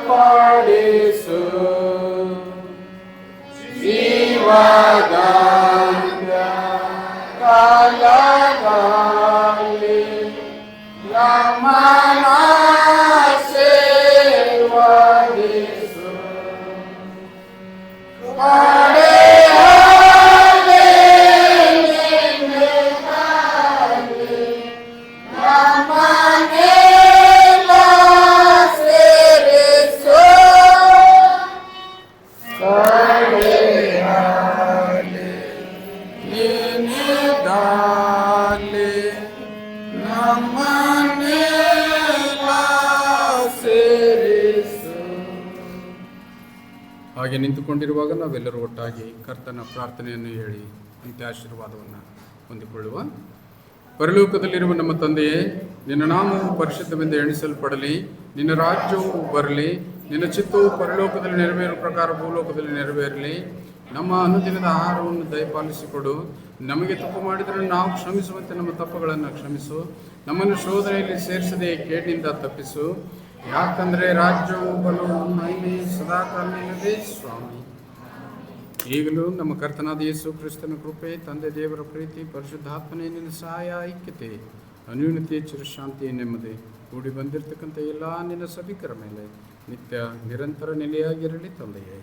ಪಡಿಸು ಜೀವದಾಂತ್ಯ ಕಾಲದಲ್ಲಿ ನಮ್ಮನ್ನ ಆಶೀರ್ವದಿಸು. ಹಾಗೆ ನಿಂತುಕೊಂಡಿರುವಾಗ ನಾವೆಲ್ಲರೂ ಒಟ್ಟಾಗಿ ಕರ್ತನ ಪ್ರಾರ್ಥನೆಯನ್ನು ಹೇಳಿ ಅಂತ್ಯ ಆಶೀರ್ವಾದವನ್ನು ಹೊಂದಿಕೊಳ್ಳುವ. ಪರಲೋಕದಲ್ಲಿರುವ ನಮ್ಮ ತಂದೆಯೇ, ನಿನ್ನ ನಾಮವು ಪರಿಶುದ್ಧವೆಂದು ಎಣಿಸಲ್ಪಡಲಿ, ನಿನ್ನ ರಾಜ್ಯವು ಬರಲಿ, ನಿನ್ನ ಚಿತ್ತವು ಪರಲೋಕದಲ್ಲಿ ನೆರವೇರುವ ಪ್ರಕಾರ ಭೂಲೋಕದಲ್ಲಿ ನೆರವೇರಲಿ. ನಮ್ಮ ಅನುದಿನದ ಆಹಾರವನ್ನು ದಯಪಾಲಿಸಿಕೊಡು. ನಮಗೆ ತಪ್ಪು ಮಾಡಿದರೆ ನಾವು ಕ್ಷಮಿಸುವಂತೆ ನಮ್ಮ ತಪ್ಪುಗಳನ್ನು ಕ್ಷಮಿಸು. ನಮ್ಮನ್ನು ಶೋಧನೆಯಲ್ಲಿ ಸೇರಿಸದೆ ಕೇಡಿನಿಂದ ತಪ್ಪಿಸು. ಯಾಕಂದರೆ ರಾಜ್ಯವು ಬಲವು ಮಹಿಮೆ ಸದಾಕಾಲವಿಲ್ಲದೆ ಸ್ವಾಮಿ. ಈಗಲೂ ನಮ್ಮ ಕರ್ತನಾದ ಯೇಸು ಕ್ರಿಸ್ತನ ಕೃಪೆ, ತಂದೆ ದೇವರ ಪ್ರೀತಿ, ಪರಿಶುದ್ಧಾತ್ಮನೇ ನಿನ್ನ ಸಹಾಯ, ಐಕ್ಯತೆ, ಅನ್ಯೂನ್ಯತೆ, ಚಿರಶಾಂತಿ, ನೆಮ್ಮದಿ ಕೂಡಿ ಬಂದಿರತಕ್ಕಂಥ ಎಲ್ಲ ನಿನ್ನ ಸಭಿಕರ ಮೇಲೆ ನಿತ್ಯ ನಿರಂತರ ನೆಲೆಯಾಗಿರಲಿ ತಂದೆಯೇ.